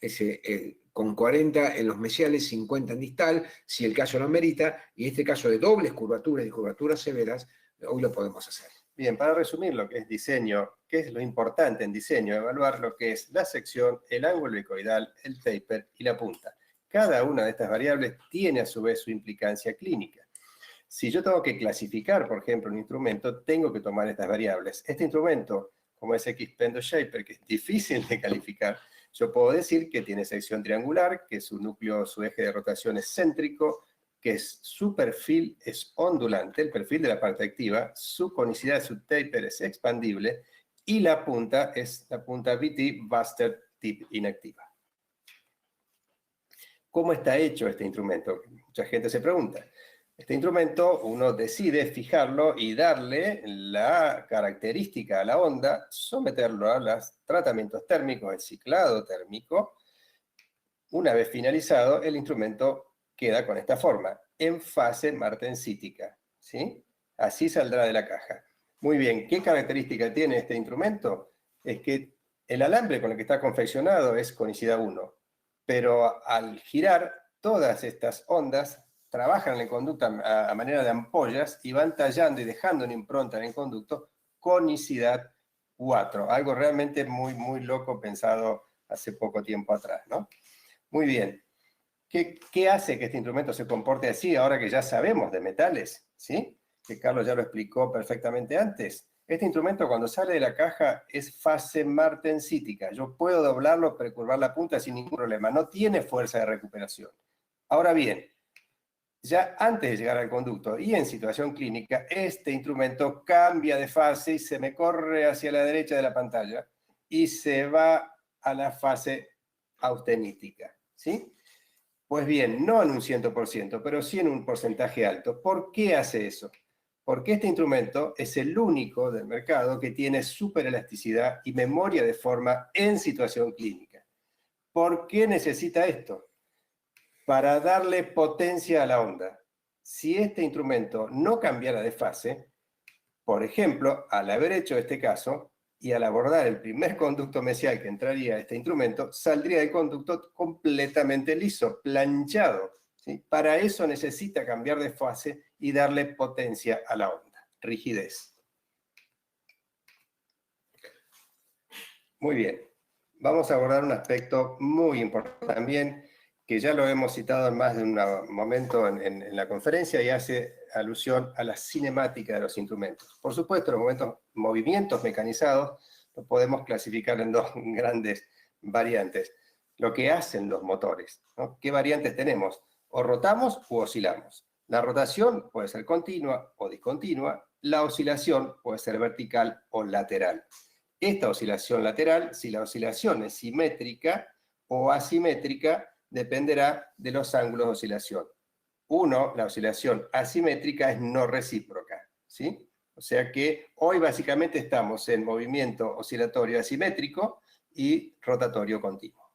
S1: con 40 en los mesiales, 50 en distal, si el caso lo amerita, y en este caso de dobles curvaturas y curvaturas severas, hoy lo podemos hacer.
S2: Bien, para resumir lo que es diseño, ¿qué es lo importante en diseño? Evaluar lo que es la sección, el ángulo helicoidal, el taper y la punta. Cada una de estas variables tiene a su vez su implicancia clínica. Si yo tengo que clasificar, por ejemplo, un instrumento, tengo que tomar estas variables. Este instrumento, como es X-Pendo Shaper, que es difícil de calificar, yo puedo decir que tiene sección triangular, que su núcleo, su eje de rotación es céntrico, que su perfil es ondulante, el perfil de la parte activa, su conicidad, su taper es expandible, y la punta es la punta VT, Buster Tip inactiva. ¿Cómo está hecho este instrumento? Mucha gente se pregunta. Este instrumento uno decide fijarlo y darle la característica a la onda, someterlo a los tratamientos térmicos, el ciclado térmico. Una vez finalizado, el instrumento queda con esta forma, en fase martensítica, ¿sí? Así saldrá de la caja. Muy bien, ¿qué característica tiene este instrumento? Es que el alambre con el que está confeccionado es conicidad 1, pero al girar, todas estas ondas trabajan en el conducto a manera de ampollas y van tallando y dejando una impronta en el conducto conicidad 4, algo realmente muy, muy loco pensado hace poco tiempo atrás, ¿no? Muy bien. ¿Qué hace que este instrumento se comporte así ahora que ya sabemos de metales? ¿Sí? Que Carlos ya lo explicó perfectamente antes. Este instrumento cuando sale de la caja es fase martensítica. Yo puedo doblarlo, precurvar la punta sin ningún problema. No tiene fuerza de recuperación. Ahora bien, ya antes de llegar al conducto y en situación clínica, este instrumento cambia de fase y se me corre hacia la derecha de la pantalla y se va a la fase austenítica. ¿Sí? Pues bien, no en un 100%, pero sí en un porcentaje alto. ¿Por qué hace eso? Porque este instrumento es el único del mercado que tiene superelasticidad y memoria de forma en situación clínica. ¿Por qué necesita esto? Para darle potencia a la onda. Si este instrumento no cambiara de fase, por ejemplo, al haber hecho este caso, y al abordar el primer conducto mesial que entraría a este instrumento, saldría del conducto completamente liso, planchado. ¿Sí? Para eso necesita cambiar de fase y darle potencia a la onda, rigidez. Muy bien, vamos a abordar un aspecto muy importante también, que ya lo hemos citado en más de un momento en la conferencia y hace alusión a la cinemática de los instrumentos. Por supuesto, los movimientos mecanizados los podemos clasificar en dos grandes variantes. Lo que hacen los motores, ¿no? ¿Qué variantes tenemos? O rotamos o oscilamos. La rotación puede ser continua o discontinua. La oscilación puede ser vertical o lateral. Esta oscilación lateral, si la oscilación es simétrica o asimétrica, dependerá de los ángulos de oscilación. La oscilación asimétrica es no recíproca, ¿sí? O sea que hoy básicamente estamos en movimiento oscilatorio asimétrico y rotatorio continuo.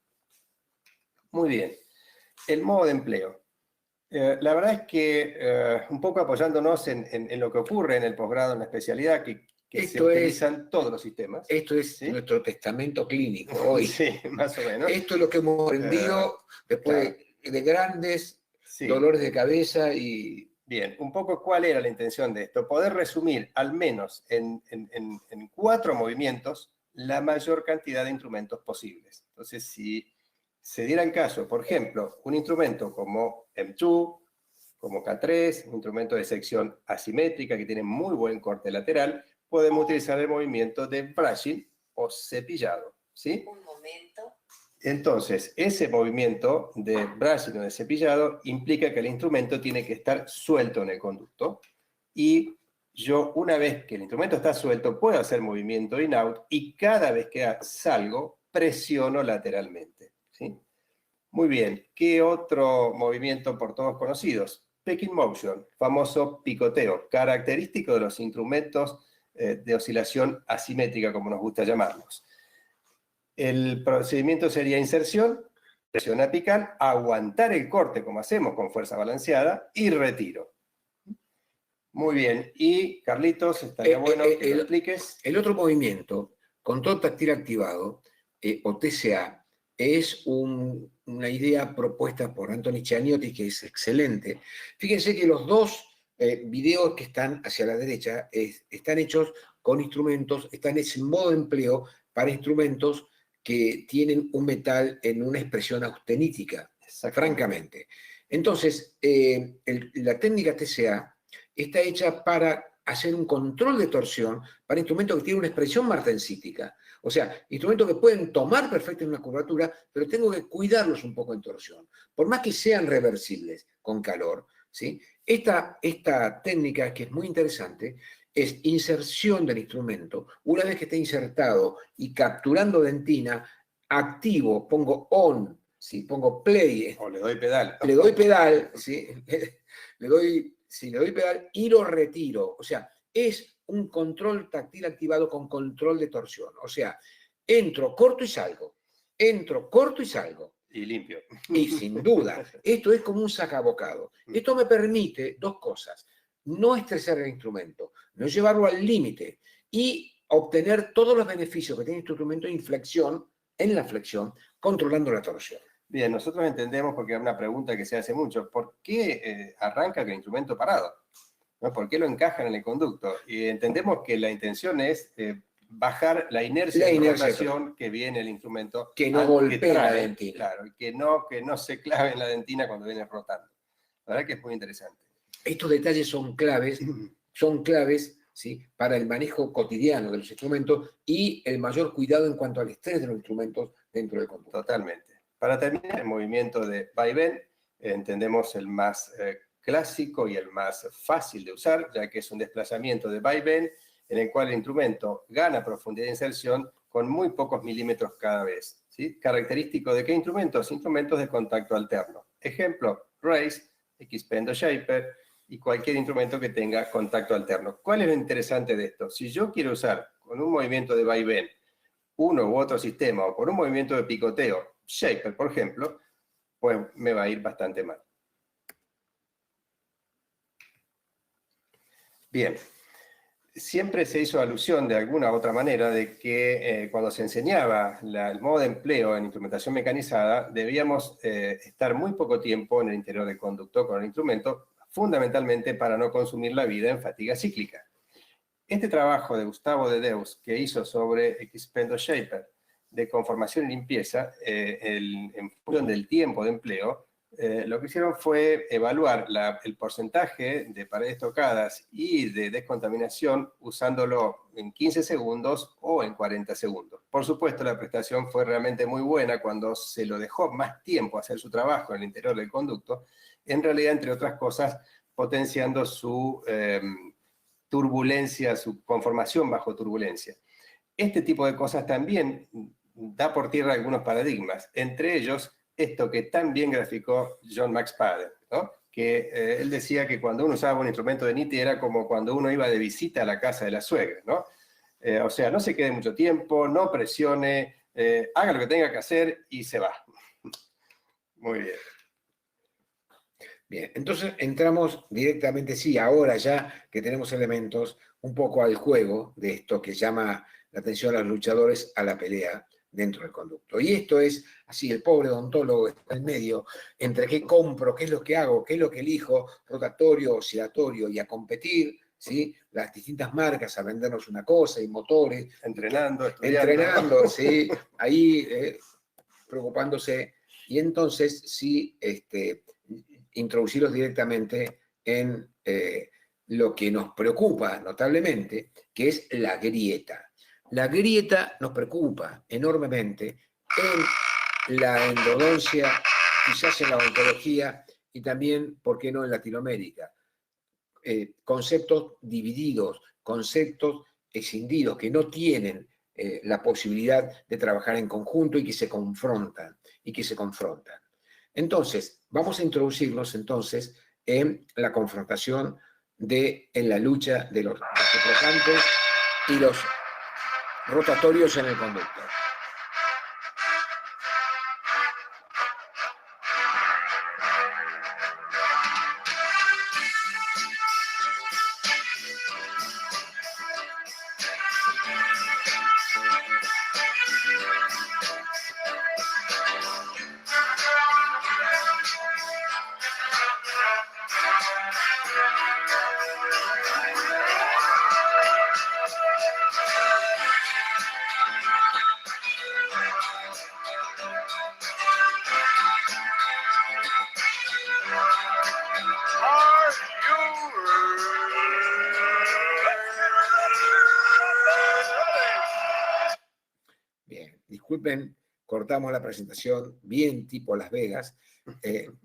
S2: Muy bien, el modo de empleo. La verdad es que un poco apoyándonos en lo que ocurre en el posgrado, en la especialidad, que se utilizan todos los sistemas.
S1: Esto es, ¿sí?, nuestro testamento clínico hoy.
S2: Sí, más o menos.
S1: Esto es lo que hemos aprendido después de grandes dolores de cabeza y...
S2: Bien, un poco cuál era la intención de esto. Poder resumir al menos en 4 movimientos la mayor cantidad de instrumentos posibles. Entonces, si se diera el caso, por ejemplo, un instrumento como M2, como K3, un instrumento de sección asimétrica que tiene muy buen corte lateral, podemos utilizar el movimiento de brushing o cepillado, ¿sí?
S3: Un momento.
S2: Entonces, ese movimiento de brushing o de cepillado implica que el instrumento tiene que estar suelto en el conducto y yo, una vez que el instrumento está suelto, puedo hacer movimiento in-out y cada vez que salgo, presiono lateralmente, ¿sí? Muy bien, ¿qué otro movimiento por todos conocidos? Pecking motion, famoso picoteo, característico de los instrumentos de oscilación asimétrica, como nos gusta llamarlos. El procedimiento sería inserción, presión apical, aguantar el corte como hacemos con fuerza balanceada y retiro. Muy bien, y Carlitos, estaría bueno que lo expliques.
S1: El otro movimiento, control táctil activado, o TCA, es una idea propuesta por Anthony Chiagnotti que es excelente. Fíjense que los dos videos que están hacia la derecha están hechos con instrumentos, está en ese modo de empleo para instrumentos que tienen un metal en una expresión austenítica, francamente. Entonces, la técnica TCA está hecha para hacer un control de torsión para instrumentos que tienen una expresión martensítica. O sea, instrumentos que pueden tomar perfectamente una curvatura, pero tengo que cuidarlos un poco en torsión. Por más que sean reversibles con calor, ¿sí? Esta técnica, que es muy interesante, es inserción del instrumento. Una vez que está insertado y capturando dentina, activo, pongo on, ¿sí? Pongo play.
S2: O le doy pedal.
S1: Le doy pedal, ¿sí? le doy pedal y lo retiro. O sea, es un control táctil activado con control de torsión. O sea, entro, corto y salgo. Entro, corto y salgo.
S2: Y limpio.
S1: Y sin duda, esto es como un sacabocado. Esto me permite dos cosas: no estresar el instrumento, no llevarlo al límite y obtener todos los beneficios que tiene este instrumento en la flexión, controlando la torsión.
S2: Bien, nosotros entendemos, porque es una pregunta que se hace mucho, ¿por qué arranca el instrumento parado? ¿No? ¿Por qué lo encajan en el conducto? Y entendemos que la intención es bajar la inercia de rotación que viene el instrumento.
S1: Que no golpee la dentina.
S2: Claro, y que no se clave en la dentina cuando viene rotando. La verdad que es muy interesante.
S1: Estos detalles son claves, ¿sí? Para el manejo cotidiano de los instrumentos y el mayor cuidado en cuanto al estrés de los instrumentos dentro del conducto.
S2: Totalmente. Para terminar, el movimiento de vaivén, entendemos el más clásico y el más fácil de usar, ya que es un desplazamiento de vaivén en el cual el instrumento gana profundidad de inserción con muy pocos milímetros cada vez. ¿Sí? ¿Característico de qué instrumentos? Instrumentos de contacto alterno. Ejemplo, race, Xpendo Shaper y cualquier instrumento que tenga contacto alterno. ¿Cuál es lo interesante de esto? Si yo quiero usar con un movimiento de vaivén uno u otro sistema, o por un movimiento de picoteo, Shaper, por ejemplo, pues me va a ir bastante mal. Bien, siempre se hizo alusión de alguna u otra manera de que cuando se enseñaba el modo de empleo en instrumentación mecanizada, debíamos estar muy poco tiempo en el interior del conducto con el instrumento, fundamentalmente para no consumir la vida en fatiga cíclica. Este trabajo de Gustavo de Deus, que hizo sobre Xpendo Shaper, de conformación y limpieza, en función del tiempo de empleo, lo que hicieron fue evaluar el porcentaje de paredes tocadas y de descontaminación usándolo en 15 segundos o en 40 segundos. Por supuesto, la prestación fue realmente muy buena cuando se lo dejó más tiempo hacer su trabajo en el interior del conducto, en realidad, entre otras cosas, potenciando su turbulencia, su conformación bajo turbulencia. Este tipo de cosas también da por tierra algunos paradigmas, entre ellos esto que tan bien graficó John Max Pader, ¿no? Que él decía que cuando uno usaba un instrumento de Nitti era como cuando uno iba de visita a la casa de la suegra, ¿no? O sea, no se quede mucho tiempo, no presione, haga lo que tenga que hacer y se va. Muy bien.
S1: Bien, entonces entramos directamente, sí, ahora ya que tenemos elementos, un poco al juego de esto que llama la atención a los luchadores a la pelea dentro del conducto. Y esto es así: el pobre odontólogo está en medio entre qué compro, qué es lo que hago, qué es lo que elijo, rotatorio, oscilatorio, y a competir, ¿sí? Las distintas marcas a vendernos una cosa y motores.
S2: Entrenando,
S1: estudiando. ¿Sí? Ahí preocupándose. Y entonces sí, introducirlos directamente en lo que nos preocupa notablemente, que es la grieta. La grieta nos preocupa enormemente en la endodoncia, quizás en la odontología y también, ¿por qué no, en Latinoamérica? Conceptos divididos, conceptos escindidos, que no tienen la posibilidad de trabajar en conjunto y que se confrontan. Entonces, vamos a introducirnos entonces en la confrontación en la lucha de los reciprocantes y los rotatorios en el conducto. disculpen, cortamos la presentación bien tipo Las Vegas,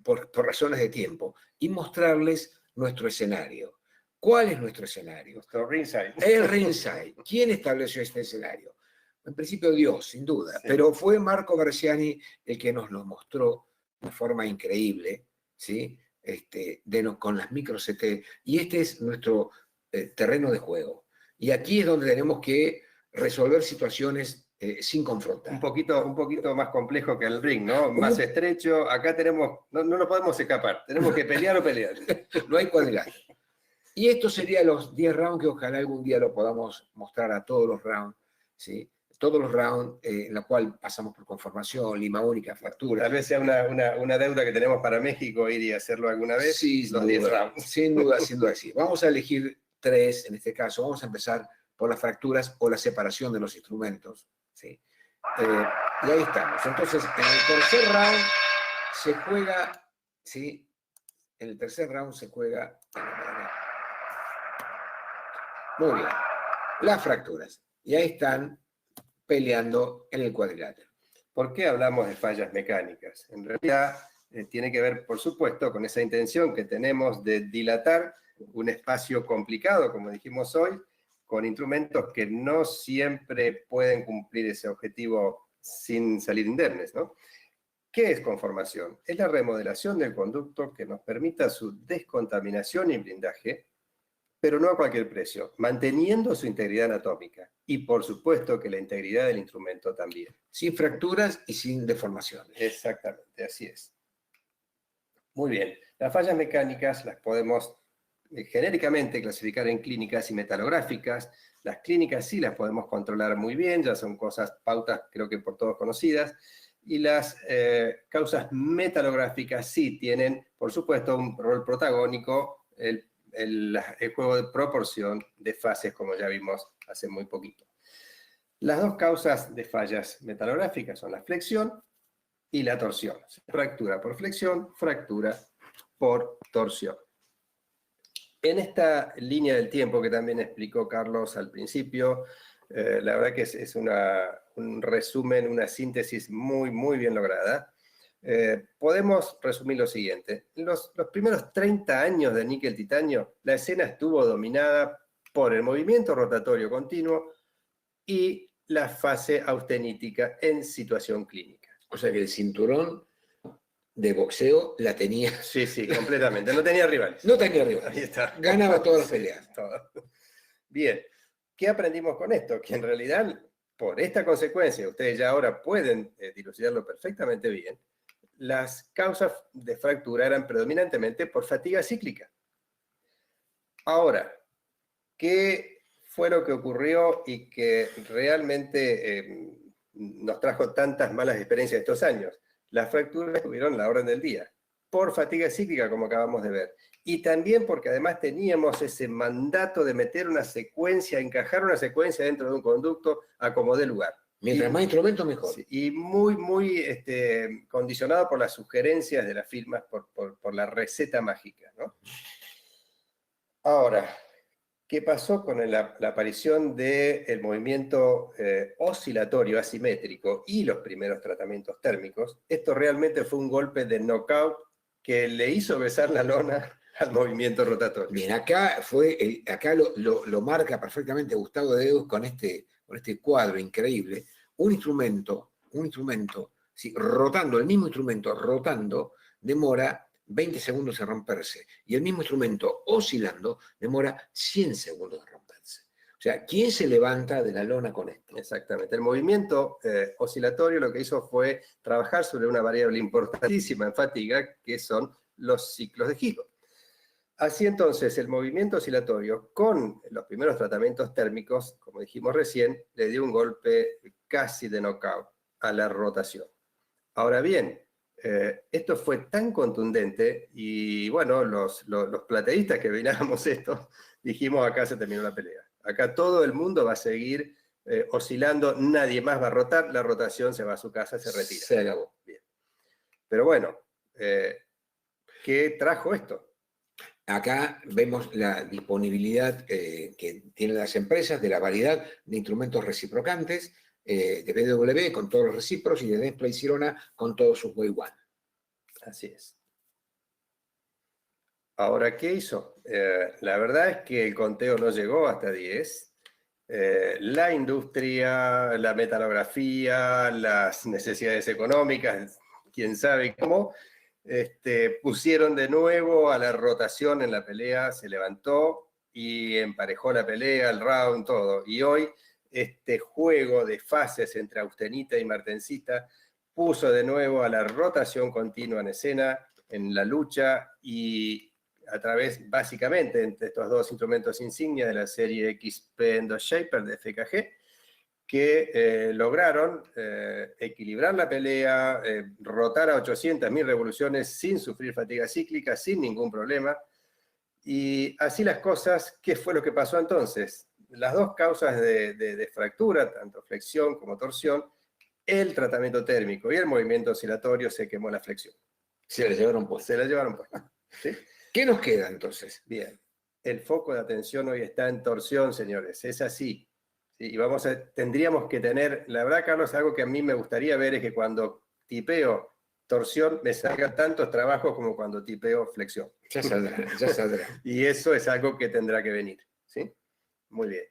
S1: por razones de tiempo, y mostrarles nuestro escenario. ¿Cuál es nuestro escenario?
S2: Nuestro ringside.
S1: El ringside. ¿Quién estableció este escenario? En principio Dios, sin duda,
S2: Sí.
S1: pero fue Marco Bresciani el que nos lo mostró de forma increíble, ¿sí? Con las micro CT, y este es nuestro terreno de juego. Y aquí es donde tenemos que resolver situaciones sin confrontar.
S2: Un poquito más complejo que el ring, ¿no? Más estrecho. Acá tenemos, no nos podemos escapar. Tenemos que pelear o pelear.
S1: No hay cuadrilátero. Y esto sería los 10 rounds que ojalá algún día lo podamos mostrar a todos los rounds, ¿sí? Todos los rounds en la cual pasamos por conformación, lima única, fractura.
S2: Tal vez sea una deuda que tenemos para México ir y hacerlo alguna vez.
S1: Sí,
S2: los 10 rounds.
S1: Sin duda, sí. Vamos a elegir 3 en este caso. Vamos a empezar por las fracturas o la separación de los instrumentos, ¿sí? Y ahí estamos. Entonces, en el tercer round se juega, ¿sí? En el tercer round se juega... Muy bien. Las fracturas. Y ahí están peleando en el cuadrilátero.
S2: ¿Por qué hablamos de fallas mecánicas? En realidad tiene que ver, por supuesto, con esa intención que tenemos de dilatar un espacio complicado, como dijimos hoy, con instrumentos que no siempre pueden cumplir ese objetivo sin salir indemnes, ¿no? ¿Qué es conformación? Es la remodelación del conducto que nos permita su descontaminación y blindaje, pero no a cualquier precio, manteniendo su integridad anatómica. Y por supuesto que la integridad del instrumento también.
S1: Sin fracturas y sin deformaciones.
S2: Exactamente, así es. Muy bien. Las fallas mecánicas las podemos genéricamente clasificar en clínicas y metalográficas. Las clínicas sí las podemos controlar muy bien, ya son pautas creo que por todos conocidas. Y las causas metalográficas sí tienen, por supuesto, un rol protagónico, el juego de proporción de fases, como ya vimos hace muy poquito. Las dos causas de fallas metalográficas son la flexión y la torsión. Fractura por flexión, fractura por torsión. En esta línea del tiempo que también explicó Carlos al principio, la verdad que es un resumen, una síntesis muy, muy bien lograda. Podemos resumir lo siguiente. Los primeros 30 años de níquel titanio, la escena estuvo dominada por el movimiento rotatorio continuo y la fase austenítica en situación clínica.
S1: O sea que el cinturón de boxeo la tenía.
S2: Sí, completamente. No tenía rivales.
S1: No tenía rivales.
S2: Ahí está.
S1: Ganaba todas las peleas.
S2: Todo. Bien. ¿Qué aprendimos con esto? Que en realidad, por esta consecuencia, ustedes ya ahora pueden dilucidarlo perfectamente bien, las causas de fractura eran predominantemente por fatiga cíclica. Ahora, ¿qué fue lo que ocurrió y que realmente nos trajo tantas malas experiencias estos años? Las fracturas estuvieron a la orden del día, por fatiga cíclica, como acabamos de ver. Y también porque además teníamos ese mandato de meter una secuencia, encajar una secuencia dentro de un conducto a como dé lugar.
S1: Mientras más instrumentos, mejor.
S2: Sí, y muy, muy condicionado por las sugerencias de las firmas, por la receta mágica, ¿no? Ahora, ¿qué pasó con la aparición del movimiento oscilatorio asimétrico y los primeros tratamientos térmicos? Esto realmente fue un golpe de knockout que le hizo besar la lona al movimiento rotatorio.
S1: Bien, acá lo marca perfectamente Gustavo Deus con este cuadro increíble. Un instrumento, ¿sí? Rotando, el mismo instrumento rotando, demora 20 segundos en romperse. Y el mismo instrumento oscilando demora 100 segundos en romperse. O sea, ¿quién se levanta de la lona con esto?
S2: Exactamente. El movimiento oscilatorio lo que hizo fue trabajar sobre una variable importantísima en fatiga, que son los ciclos de giro. Así entonces, el movimiento oscilatorio con los primeros tratamientos térmicos, como dijimos recién, le dio un golpe casi de knockout a la rotación. Ahora bien, esto fue tan contundente y bueno, los plateístas que veíamos esto, dijimos acá se terminó la pelea. Acá todo el mundo va a seguir oscilando, nadie más va a rotar, la rotación se va a su casa, se retira.
S1: Se acabó.
S2: Bien. Pero bueno, ¿qué trajo esto?
S1: Acá vemos la disponibilidad que tienen las empresas de la variedad de instrumentos reciprocantes, de BW con todos los recíprocos y de Display Sirona con todos sus Way One.
S2: Así es. Ahora, ¿qué hizo? La verdad es que el conteo no llegó hasta 10. La industria, la metalografía, las necesidades económicas, quién sabe cómo, pusieron de nuevo a la rotación en la pelea, se levantó y emparejó la pelea, el round, todo. Y hoy este juego de fases entre Austenita y Martensita puso de nuevo a la rotación continua en escena, en la lucha, y a través, básicamente, entre estos dos instrumentos insignia de la serie XP Endoshaper de FKG, que lograron equilibrar la pelea, rotar a 800.000 revoluciones sin sufrir fatiga cíclica, sin ningún problema. Y así las cosas, ¿qué fue lo que pasó entonces? Las dos causas de fractura, tanto flexión como torsión, el tratamiento térmico y el movimiento oscilatorio se quemó la flexión.
S1: Se la llevaron puesta.
S2: Se la llevaron puesta. ¿Sí?
S1: ¿Qué nos queda entonces?
S2: Bien, el foco de atención hoy está en torsión, señores, es así. ¿Sí? Y tendríamos que tener, la verdad, Carlos, algo que a mí me gustaría ver es que cuando tipeo torsión me salgan tantos trabajos como cuando tipeo flexión.
S1: Ya saldrá, ya saldrá.
S2: Y eso es algo que tendrá que venir. ¿Sí? Muy bien.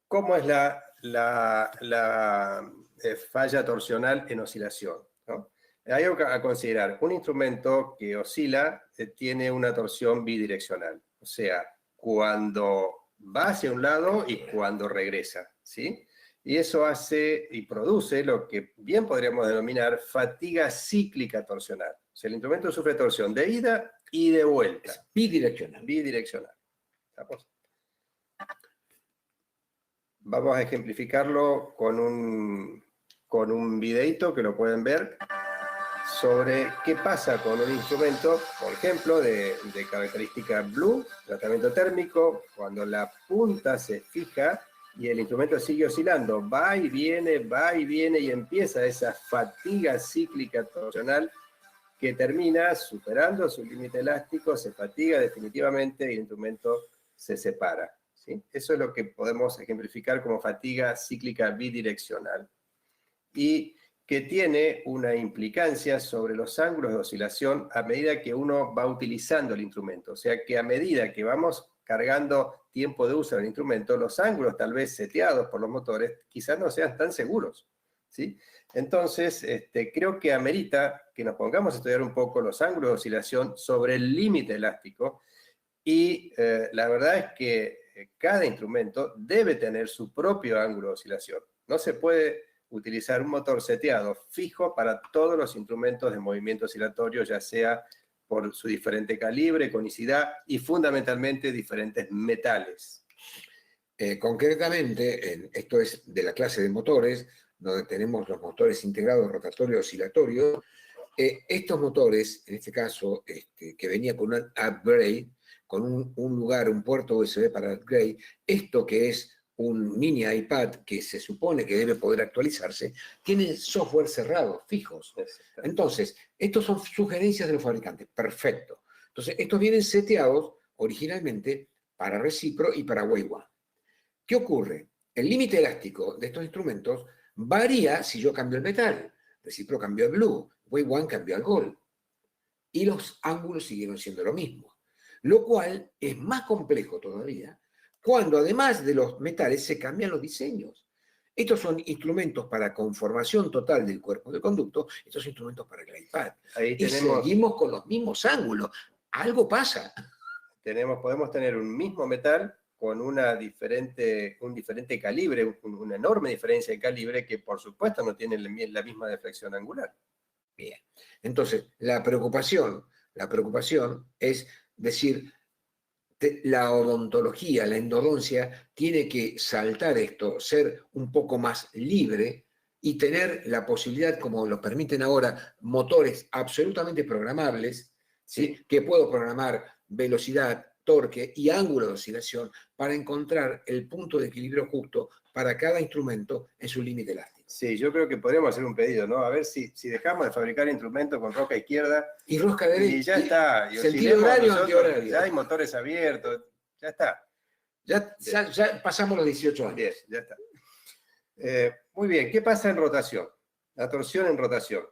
S2: ¿Cómo es la falla torsional en oscilación? ¿No? Hay algo a considerar. Un instrumento que oscila tiene una torsión bidireccional, o sea, cuando va hacia un lado y cuando regresa, ¿sí? Y eso hace y produce lo que bien podríamos denominar fatiga cíclica torsional. O sea, el instrumento sufre torsión de ida y de vuelta.
S1: Es bidireccional.
S2: Bidireccional. ¿Estamos? Vamos a ejemplificarlo con un videito que lo pueden ver sobre qué pasa con un instrumento, por ejemplo, de característica Blue, tratamiento térmico, cuando la punta se fija y el instrumento sigue oscilando, va y viene y empieza esa fatiga cíclica torsional que termina superando su límite elástico, se fatiga definitivamente y el instrumento se separa. ¿Sí? Eso es lo que podemos ejemplificar como fatiga cíclica bidireccional. Y que tiene una implicancia sobre los ángulos de oscilación a medida que uno va utilizando el instrumento. O sea que a medida que vamos cargando tiempo de uso del instrumento, los ángulos tal vez seteados por los motores quizás no sean tan seguros. ¿Sí? Entonces, creo que amerita que nos pongamos a estudiar un poco los ángulos de oscilación sobre el límite elástico y la verdad es que cada instrumento debe tener su propio ángulo de oscilación. No se puede utilizar un motor seteado fijo para todos los instrumentos de movimiento oscilatorio, ya sea por su diferente calibre, conicidad y fundamentalmente diferentes metales.
S1: Concretamente, esto es de la clase de motores, donde tenemos los motores integrados rotatorio oscilatorio. Estos motores, en este caso, que venía con un upgrade, con un lugar, un puerto USB para upgrade, esto que es un mini iPad que se supone que debe poder actualizarse, tiene software cerrado, fijos. Entonces, estos son sugerencias de los fabricantes, perfecto. Entonces, estos vienen seteados originalmente para recipro y para Way One. ¿Qué ocurre? El límite elástico de estos instrumentos varía si yo cambio el metal. Recipro cambió el blue, Way One cambió al gold. Y los ángulos siguieron siendo lo mismo. Lo cual es más complejo todavía cuando además de los metales se cambian los diseños. Estos son instrumentos para conformación total del cuerpo del conducto, estos son instrumentos para el iPad.
S2: Ahí
S1: y seguimos con los mismos ángulos. Algo pasa.
S2: Podemos tener un mismo metal con un diferente calibre, una enorme diferencia de calibre que por supuesto no tiene la misma deflexión angular.
S1: Bien. Entonces, la preocupación es decir, la odontología, la endodoncia, tiene que saltar esto, ser un poco más libre y tener la posibilidad, como lo permiten ahora, motores absolutamente programables, ¿sí? Que puedo programar velocidad, torque y ángulo de oscilación para encontrar el punto de equilibrio justo para cada instrumento en su límite elástico.
S2: Sí, yo creo que podríamos hacer un pedido, ¿no? A ver si dejamos de fabricar instrumentos con rosca izquierda
S1: y rosca derecha.
S2: Y ya está. Y
S1: sentido horario, antihorario.
S2: Ya hay motores abiertos, ya está.
S1: Ya pasamos los 18 años.
S2: Bien, ya está. Muy bien, ¿qué pasa en rotación? La torsión en rotación.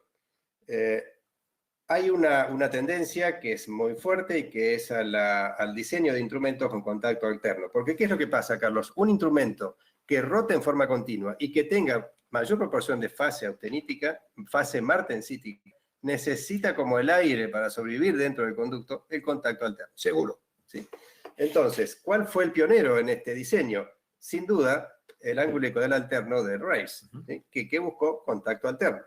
S2: Hay una tendencia que es muy fuerte y que es al diseño de instrumentos con contacto alterno. Porque ¿qué es lo que pasa, Carlos? Un instrumento que rote en forma continua y que tenga mayor proporción de fase austenítica, fase martensítica, necesita, como el aire para sobrevivir dentro del conducto, el contacto alterno. Seguro. ¿Sí? Entonces, ¿cuál fue el pionero en este diseño? Sin duda, el ángulo ecuador alterno de Rice, ¿sí? que buscó contacto alterno.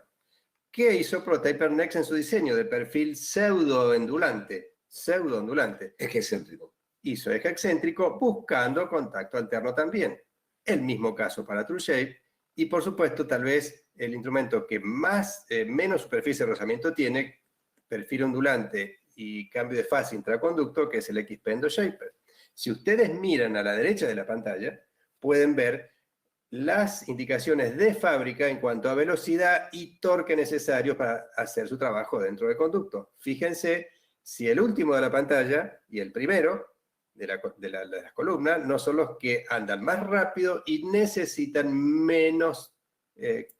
S2: ¿Qué hizo ProTaper Next en su diseño de perfil pseudo-ondulante? Pseudo-ondulante.
S1: Eje excéntrico.
S2: Hizo eje excéntrico buscando contacto alterno también. El mismo caso para TrueShape. Y por supuesto, tal vez el instrumento que menos superficie de rozamiento tiene, perfil ondulante y cambio de fase intraconducto, que es el Xpendo Shaper. Si ustedes miran a la derecha de la pantalla, pueden ver las indicaciones de fábrica en cuanto a velocidad y torque necesarios para hacer su trabajo dentro del conducto. Fíjense si el último de la pantalla y el primero de las columnas no son los que andan más rápido y necesitan menos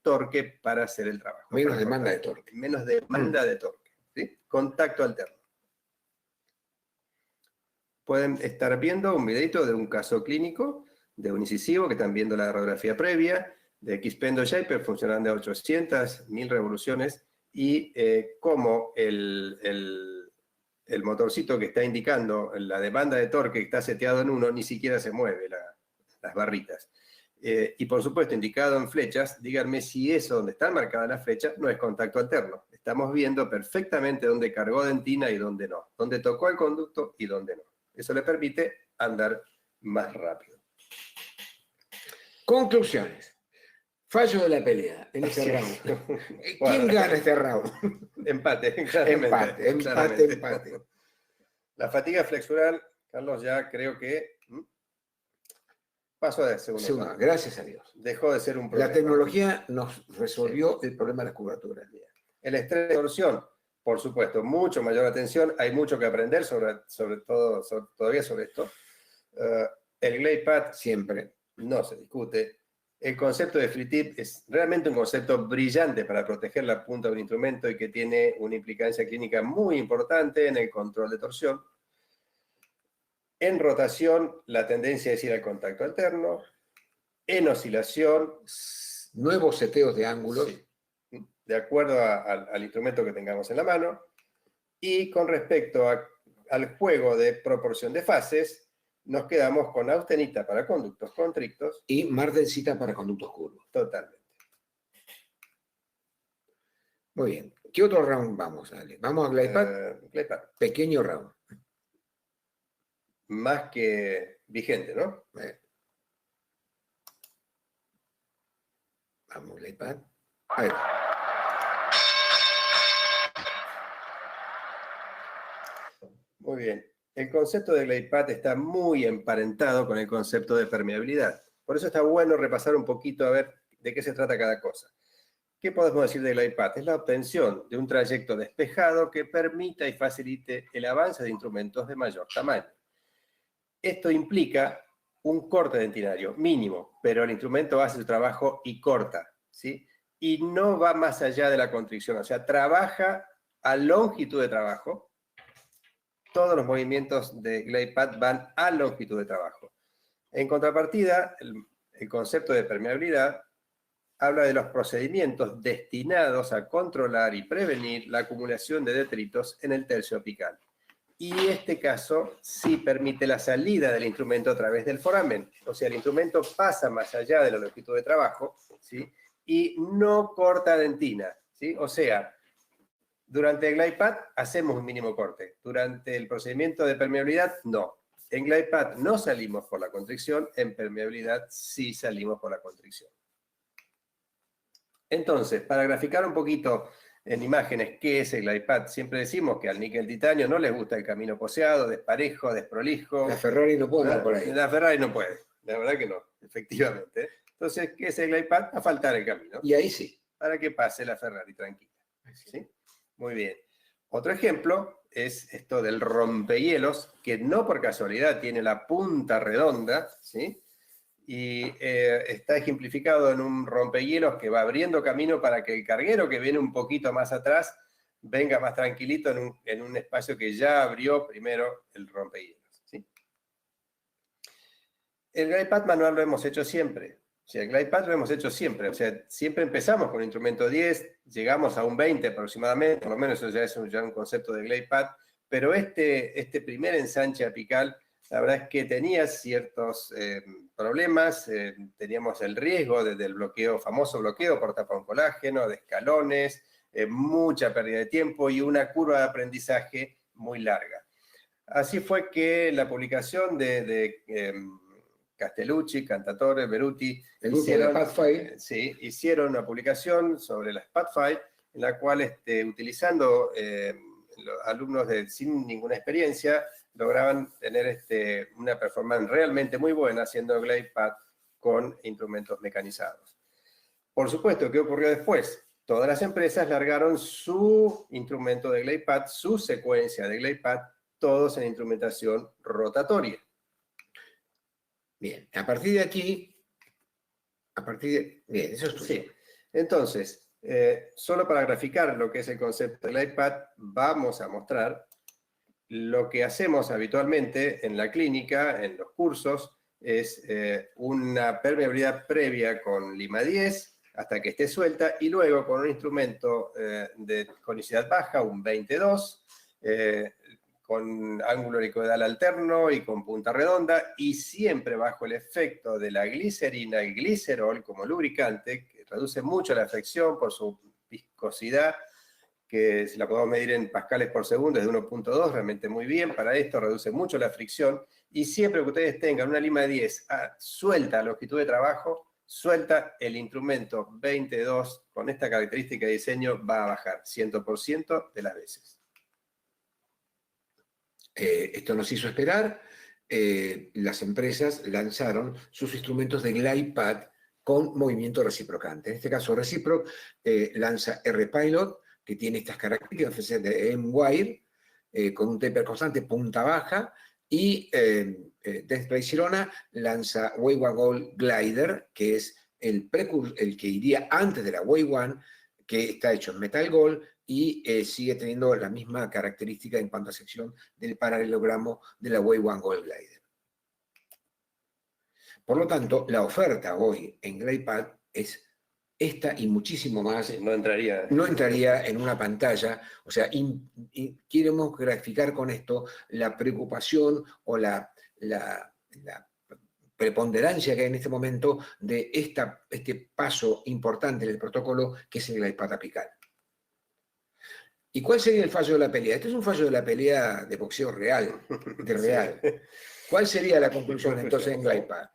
S2: torque para hacer el trabajo.
S1: Menos demanda de torque.
S2: Menos demanda de torque. ¿Sí? Contacto alterno. Pueden estar viendo un videito de un caso clínico de un incisivo, que están viendo la radiografía previa, de Xpendo Shaper funcionando a 800.000 revoluciones, y cómo el motorcito que está indicando la demanda de torque que está seteado en 1, ni siquiera se mueve las barritas. Y por supuesto, indicado en flechas, díganme si eso donde están marcadas las flechas no es contacto alterno. Estamos viendo perfectamente dónde cargó dentina y dónde no, dónde tocó el conducto y dónde no. Eso le permite andar más rápido.
S1: Conclusiones. Fallo de la pelea en este round. ¿Quién gana este round?
S2: Empate,
S1: claramente. Empate.
S2: La fatiga flexural, Carlos, ya creo que pasó de segundo.
S1: Gracias a Dios.
S2: Dejó de ser un problema.
S1: La tecnología nos resolvió el problema de la curvatura.
S2: El estrés de torsión, por supuesto, mucho mayor atención. Hay mucho que aprender todavía sobre esto. El glide path siempre no se discute. El concepto de free tip es realmente un concepto brillante para proteger la punta de un instrumento y que tiene una implicancia clínica muy importante en el control de torsión. En rotación, la tendencia es ir al contacto alterno. En oscilación,
S1: nuevos seteos de ángulos.
S2: Sí, de acuerdo al instrumento que tengamos en la mano. Y con respecto al juego de proporción de fases, nos quedamos con austenita para conductos contrictos.
S1: Y martensita para conductos curvos.
S2: Totalmente.
S1: Muy bien. ¿Qué otro round vamos, Ale? ¿Vamos a glide path?
S2: Glide path.
S1: Pequeño round.
S2: Más que vigente, ¿no?
S1: Vamos, glide path. Ahí va.
S2: Muy bien. El concepto de glide path está muy emparentado con el concepto de permeabilidad. Por eso está bueno repasar un poquito a ver de qué se trata cada cosa. ¿Qué podemos decir de glide path? Es la obtención de un trayecto despejado que permita y facilite el avance de instrumentos de mayor tamaño. Esto implica un corte dentinario mínimo, pero el instrumento hace su trabajo y corta, ¿sí? Y no va más allá de la constricción, o sea, trabaja a longitud de trabajo. Todos los movimientos de glide path van a longitud de trabajo. En contrapartida, el concepto de permeabilidad habla de los procedimientos destinados a controlar y prevenir la acumulación de detritos en el tercio apical. Y este caso sí permite la salida del instrumento a través del foramen. O sea, el instrumento pasa más allá de la longitud de trabajo, ¿sí? Y no corta dentina, ¿sí? O sea, durante el glide path hacemos un mínimo corte. Durante el procedimiento de permeabilidad, no. En glide path no salimos por la constricción, en permeabilidad sí salimos por la constricción. Entonces, para graficar un poquito en imágenes qué es el glide path, siempre decimos que al níquel titanio no les gusta el camino poseado, desparejo, desprolijo.
S1: La Ferrari no puede andar por ahí.
S2: La Ferrari no puede, la verdad que no, efectivamente. Entonces, ¿qué es el glide path? A faltar el camino.
S1: Y ahí sí.
S2: Para que pase la Ferrari tranquila. ¿Sí? Muy bien. Otro ejemplo es esto del rompehielos, que no por casualidad tiene la punta redonda, ¿sí? y está ejemplificado en un rompehielos que va abriendo camino para que el carguero que viene un poquito más atrás venga más tranquilito en un espacio que ya abrió primero el rompehielos, ¿sí? El glide path manual lo hemos hecho siempre. O sea, el glide path lo hemos hecho siempre. O sea, siempre empezamos con instrumento 10, llegamos a un 20 aproximadamente, por lo menos eso ya es un concepto de glide path, pero este primer ensanche apical, la verdad es que tenía ciertos problemas, teníamos el riesgo del bloqueo, famoso bloqueo por tapa colágeno, de escalones, mucha pérdida de tiempo y una curva de aprendizaje muy larga. Así fue que la publicación de Castellucci, Cantatore, Beruti, hicieron una publicación sobre las PAD-5, en la cual utilizando los alumnos sin ninguna experiencia, lograban tener una performance realmente muy buena haciendo glide path con instrumentos mecanizados. Por supuesto, ¿qué ocurrió después? Todas las empresas largaron su instrumento de glide path, su secuencia de glide path, todos en instrumentación rotatoria.
S1: Bien, a partir de aquí, bien, eso es tuyo.
S2: Sí. Entonces, solo para graficar lo que es el concepto del iPad, vamos a mostrar lo que hacemos habitualmente en la clínica, en los cursos, es una permeabilidad previa con lima 10 hasta que esté suelta y luego con un instrumento de conicidad baja, un 22, con ángulo helicoidal alterno y con punta redonda, y siempre bajo el efecto de la glicerina y glicerol como lubricante, que reduce mucho la fricción por su viscosidad, que si la podemos medir en pascales por segundo es de 1.2, realmente muy bien. Para esto reduce mucho la fricción, y siempre que ustedes tengan una lima de 10 suelta a longitud de trabajo, suelta el instrumento 22 con esta característica de diseño, va a bajar 100% de las veces.
S1: Esto nos hizo esperar. Las empresas lanzaron sus instrumentos de glide path con movimiento reciprocante. En este caso, Reciproc lanza R-Pilot, que tiene estas características de M-Wire, con un taper constante, punta baja, y Dentsply Sirona lanza Wave One Gold Glider, que es el que iría antes de la Wave One, que está hecho en metal gold y sigue teniendo la misma característica en cuanto a sección del paralelogramo de la Wave One Gold Glider. Por lo tanto, la oferta hoy en glide path es esta y muchísimo más.
S2: Sí, no
S1: entraría en una pantalla. O sea, queremos graficar con esto la preocupación o la preponderancia que hay en este momento de este paso importante en el protocolo, que es el glide path apical. ¿Y cuál sería el fallo de la pelea? Este es un fallo de la pelea de boxeo real, real. Sí. ¿Cuál sería la conclusión entonces en glide path?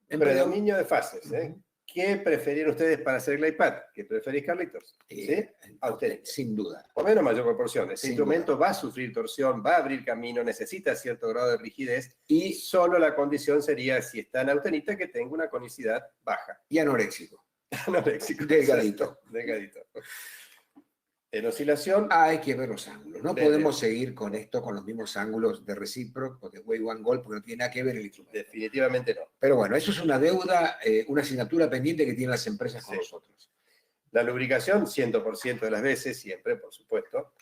S2: Predominio de fases, ¿eh? ¿Qué preferían ustedes para hacer glide path? ¿Qué preferís, Carlitos? ¿Sí? A ustedes.
S1: Sin duda.
S2: O menos mayor proporción. Ese instrumento va a sufrir torsión, va a abrir camino, necesita cierto grado de rigidez, y solo la condición sería, si está en austenita, que tenga una conicidad baja.
S1: Y anoréxico.
S2: Anoréxico.
S1: Delgadito.
S2: Delgadito. En oscilación...
S1: hay que ver los ángulos. No podemos seguir con esto, con los mismos ángulos de Reciproc o de Wave One Gold, porque no tiene nada que ver el instrumento.
S2: Definitivamente no.
S1: Pero bueno, eso es una deuda, una asignatura pendiente que tienen las empresas con nosotros.
S2: La lubricación, 100% de las veces, siempre, por supuesto.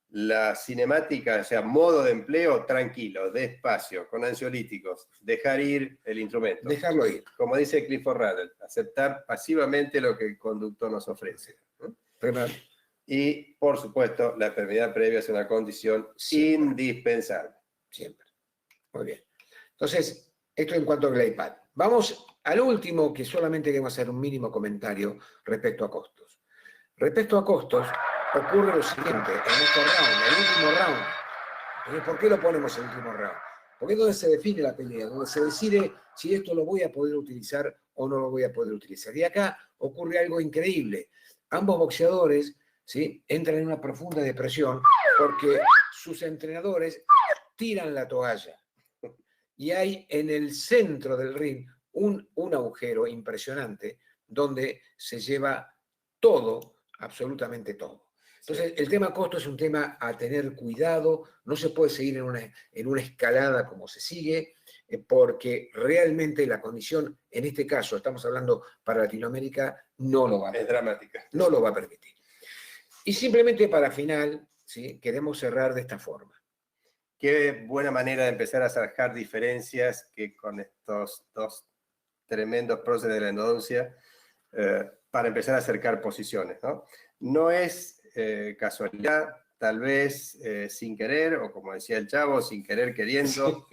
S2: La cinemática, o sea, modo de empleo, tranquilo, despacio, con ansiolíticos. Dejar ir el instrumento.
S1: Dejarlo ir.
S2: Como dice Clifford Ruddle, aceptar pasivamente lo que el conductor nos ofrece.
S1: Primero.
S2: Y, por supuesto, la permeabilidad previa es una condición indispensable.
S1: Siempre. Muy bien. Entonces, esto en cuanto a glide path. Vamos al último, que solamente queremos hacer un mínimo comentario respecto a costos. Respecto a costos, ocurre lo siguiente, en este round, el último round. Entonces, ¿por qué lo ponemos en el último round? Porque es donde se define la pelea, donde se decide si esto lo voy a poder utilizar o no lo voy a poder utilizar. Y acá ocurre algo increíble. Ambos boxeadores, ¿sí?, entran en una profunda depresión porque sus entrenadores tiran la toalla. Y hay en el centro del ring un agujero impresionante donde se lleva todo, absolutamente todo. Entonces, el tema costo es un tema a tener cuidado, no se puede seguir en una escalada como se sigue. porque realmente la condición, en este caso, estamos hablando para Latinoamérica, no lo va a permitir.
S2: Es dramática.
S1: No lo va a permitir. Y simplemente para final, ¿sí?, queremos cerrar de esta forma.
S2: Qué buena manera de empezar a zanjar diferencias que con estos dos tremendos próceres de la endodoncia, para empezar a acercar posiciones, ¿no? No es casualidad, tal vez sin querer, o como decía el Chavo, sin querer queriendo,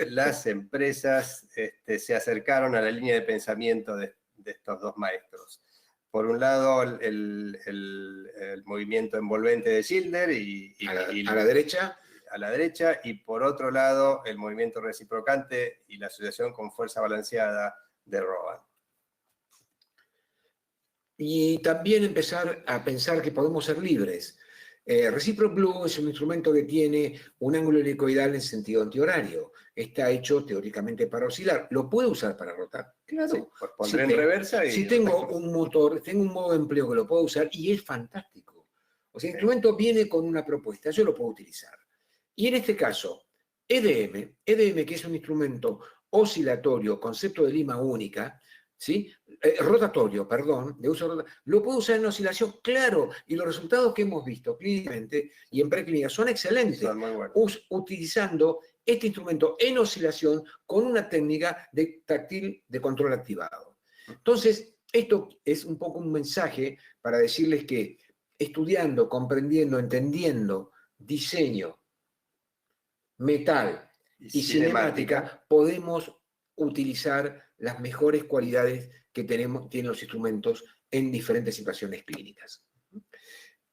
S2: las empresas se acercaron a la línea de pensamiento de estos dos maestros. Por un lado, el movimiento envolvente de Schilder
S1: a la derecha.
S2: A la derecha, y por otro lado, el movimiento reciprocante y la asociación con fuerza balanceada de Rowan.
S1: Y también empezar a pensar que podemos ser libres. Reciproc Blue es un instrumento que tiene un ángulo helicoidal en sentido antihorario. Está hecho teóricamente para oscilar. ¿Lo puedo usar para rotar? Claro.
S2: Sí, pues pondré en reversa y...
S1: Si tengo un motor, tengo un modo de empleo que lo puedo usar y es fantástico. O sea, el instrumento viene con una propuesta, yo lo puedo utilizar. Y en este caso, EDM, que es un instrumento oscilatorio, concepto de lima única, ¿sí? Rotatorio, perdón, de uso rotatorio, lo puedo usar en oscilación, claro, y los resultados que hemos visto clínicamente y en preclínica son excelentes,
S2: son muy buenos.
S1: Utilizando este instrumento en oscilación con una técnica de táctil de control activado. Entonces, esto es un poco un mensaje para decirles que estudiando, comprendiendo, entendiendo diseño, metal y cinemática, podemos utilizar las mejores cualidades que tienen los instrumentos en diferentes situaciones clínicas.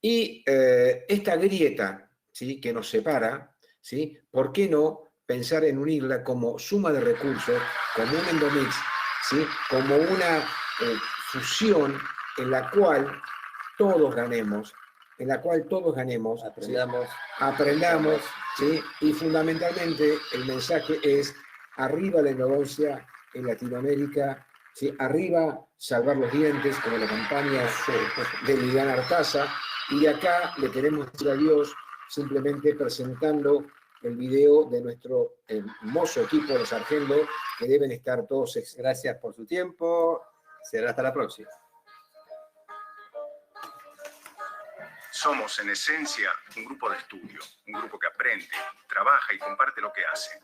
S1: Y esta grieta, ¿sí?, que nos separa, ¿sí?, ¿por qué no pensar en unirla como suma de recursos, como un endomix, ¿sí?, como una fusión en la cual todos ganemos, aprendamos, ¿sí? Y fundamentalmente el mensaje es: arriba la endodoncia en Latinoamérica, ¿sí? Arriba salvar los dientes, como la campaña de Liliana Artaza, y de acá le queremos decir adiós simplemente presentando el video de nuestro hermoso equipo de Sargento, que deben estar todos.
S2: Gracias por su tiempo, será hasta la próxima.
S3: Somos, en esencia, un grupo de estudio, un grupo que aprende, trabaja y comparte lo que hace.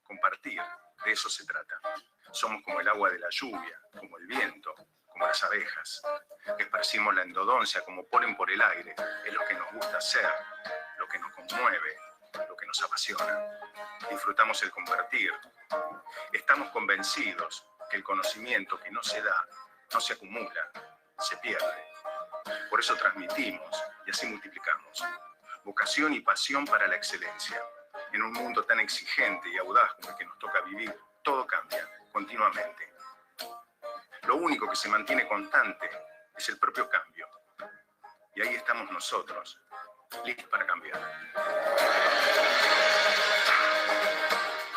S3: Compartir, de eso se trata. Somos como el agua de la lluvia, como el viento, como las abejas. Esparcimos la endodoncia como polen por el aire. Es lo que nos gusta hacer, lo que nos conmueve, lo que nos apasiona. Disfrutamos el compartir. Estamos convencidos que el conocimiento que no se da, no se acumula, se pierde. Por eso transmitimos y así multiplicamos. Vocación y pasión para la excelencia. En un mundo tan exigente y audaz como el que nos toca vivir, todo cambia continuamente. Lo único que se mantiene constante es el propio cambio. Y ahí estamos nosotros, listos para cambiar.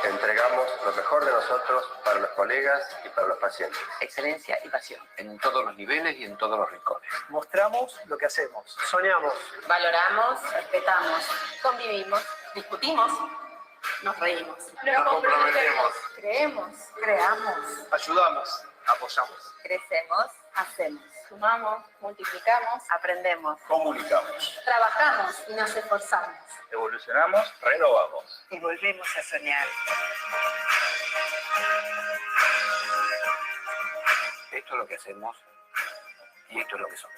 S2: Entregamos lo mejor de nosotros para los colegas y para los pacientes.
S4: Excelencia y pasión, en todos los niveles y en todos los rincones.
S5: Mostramos lo que hacemos, soñamos,
S6: valoramos, respetamos, convivimos, discutimos, nos reímos,
S5: nos comprometemos,
S6: creemos, creamos,
S5: ayudamos, apoyamos,
S6: crecemos, hacemos, sumamos, multiplicamos, aprendemos,
S5: comunicamos,
S6: trabajamos y nos esforzamos,
S5: evolucionamos, renovamos
S6: y volvemos a soñar.
S4: Esto es lo que hacemos y esto es lo que somos.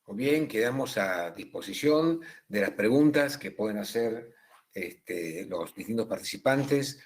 S1: Muy bien, quedamos a disposición de las preguntas que pueden hacer los distintos participantes.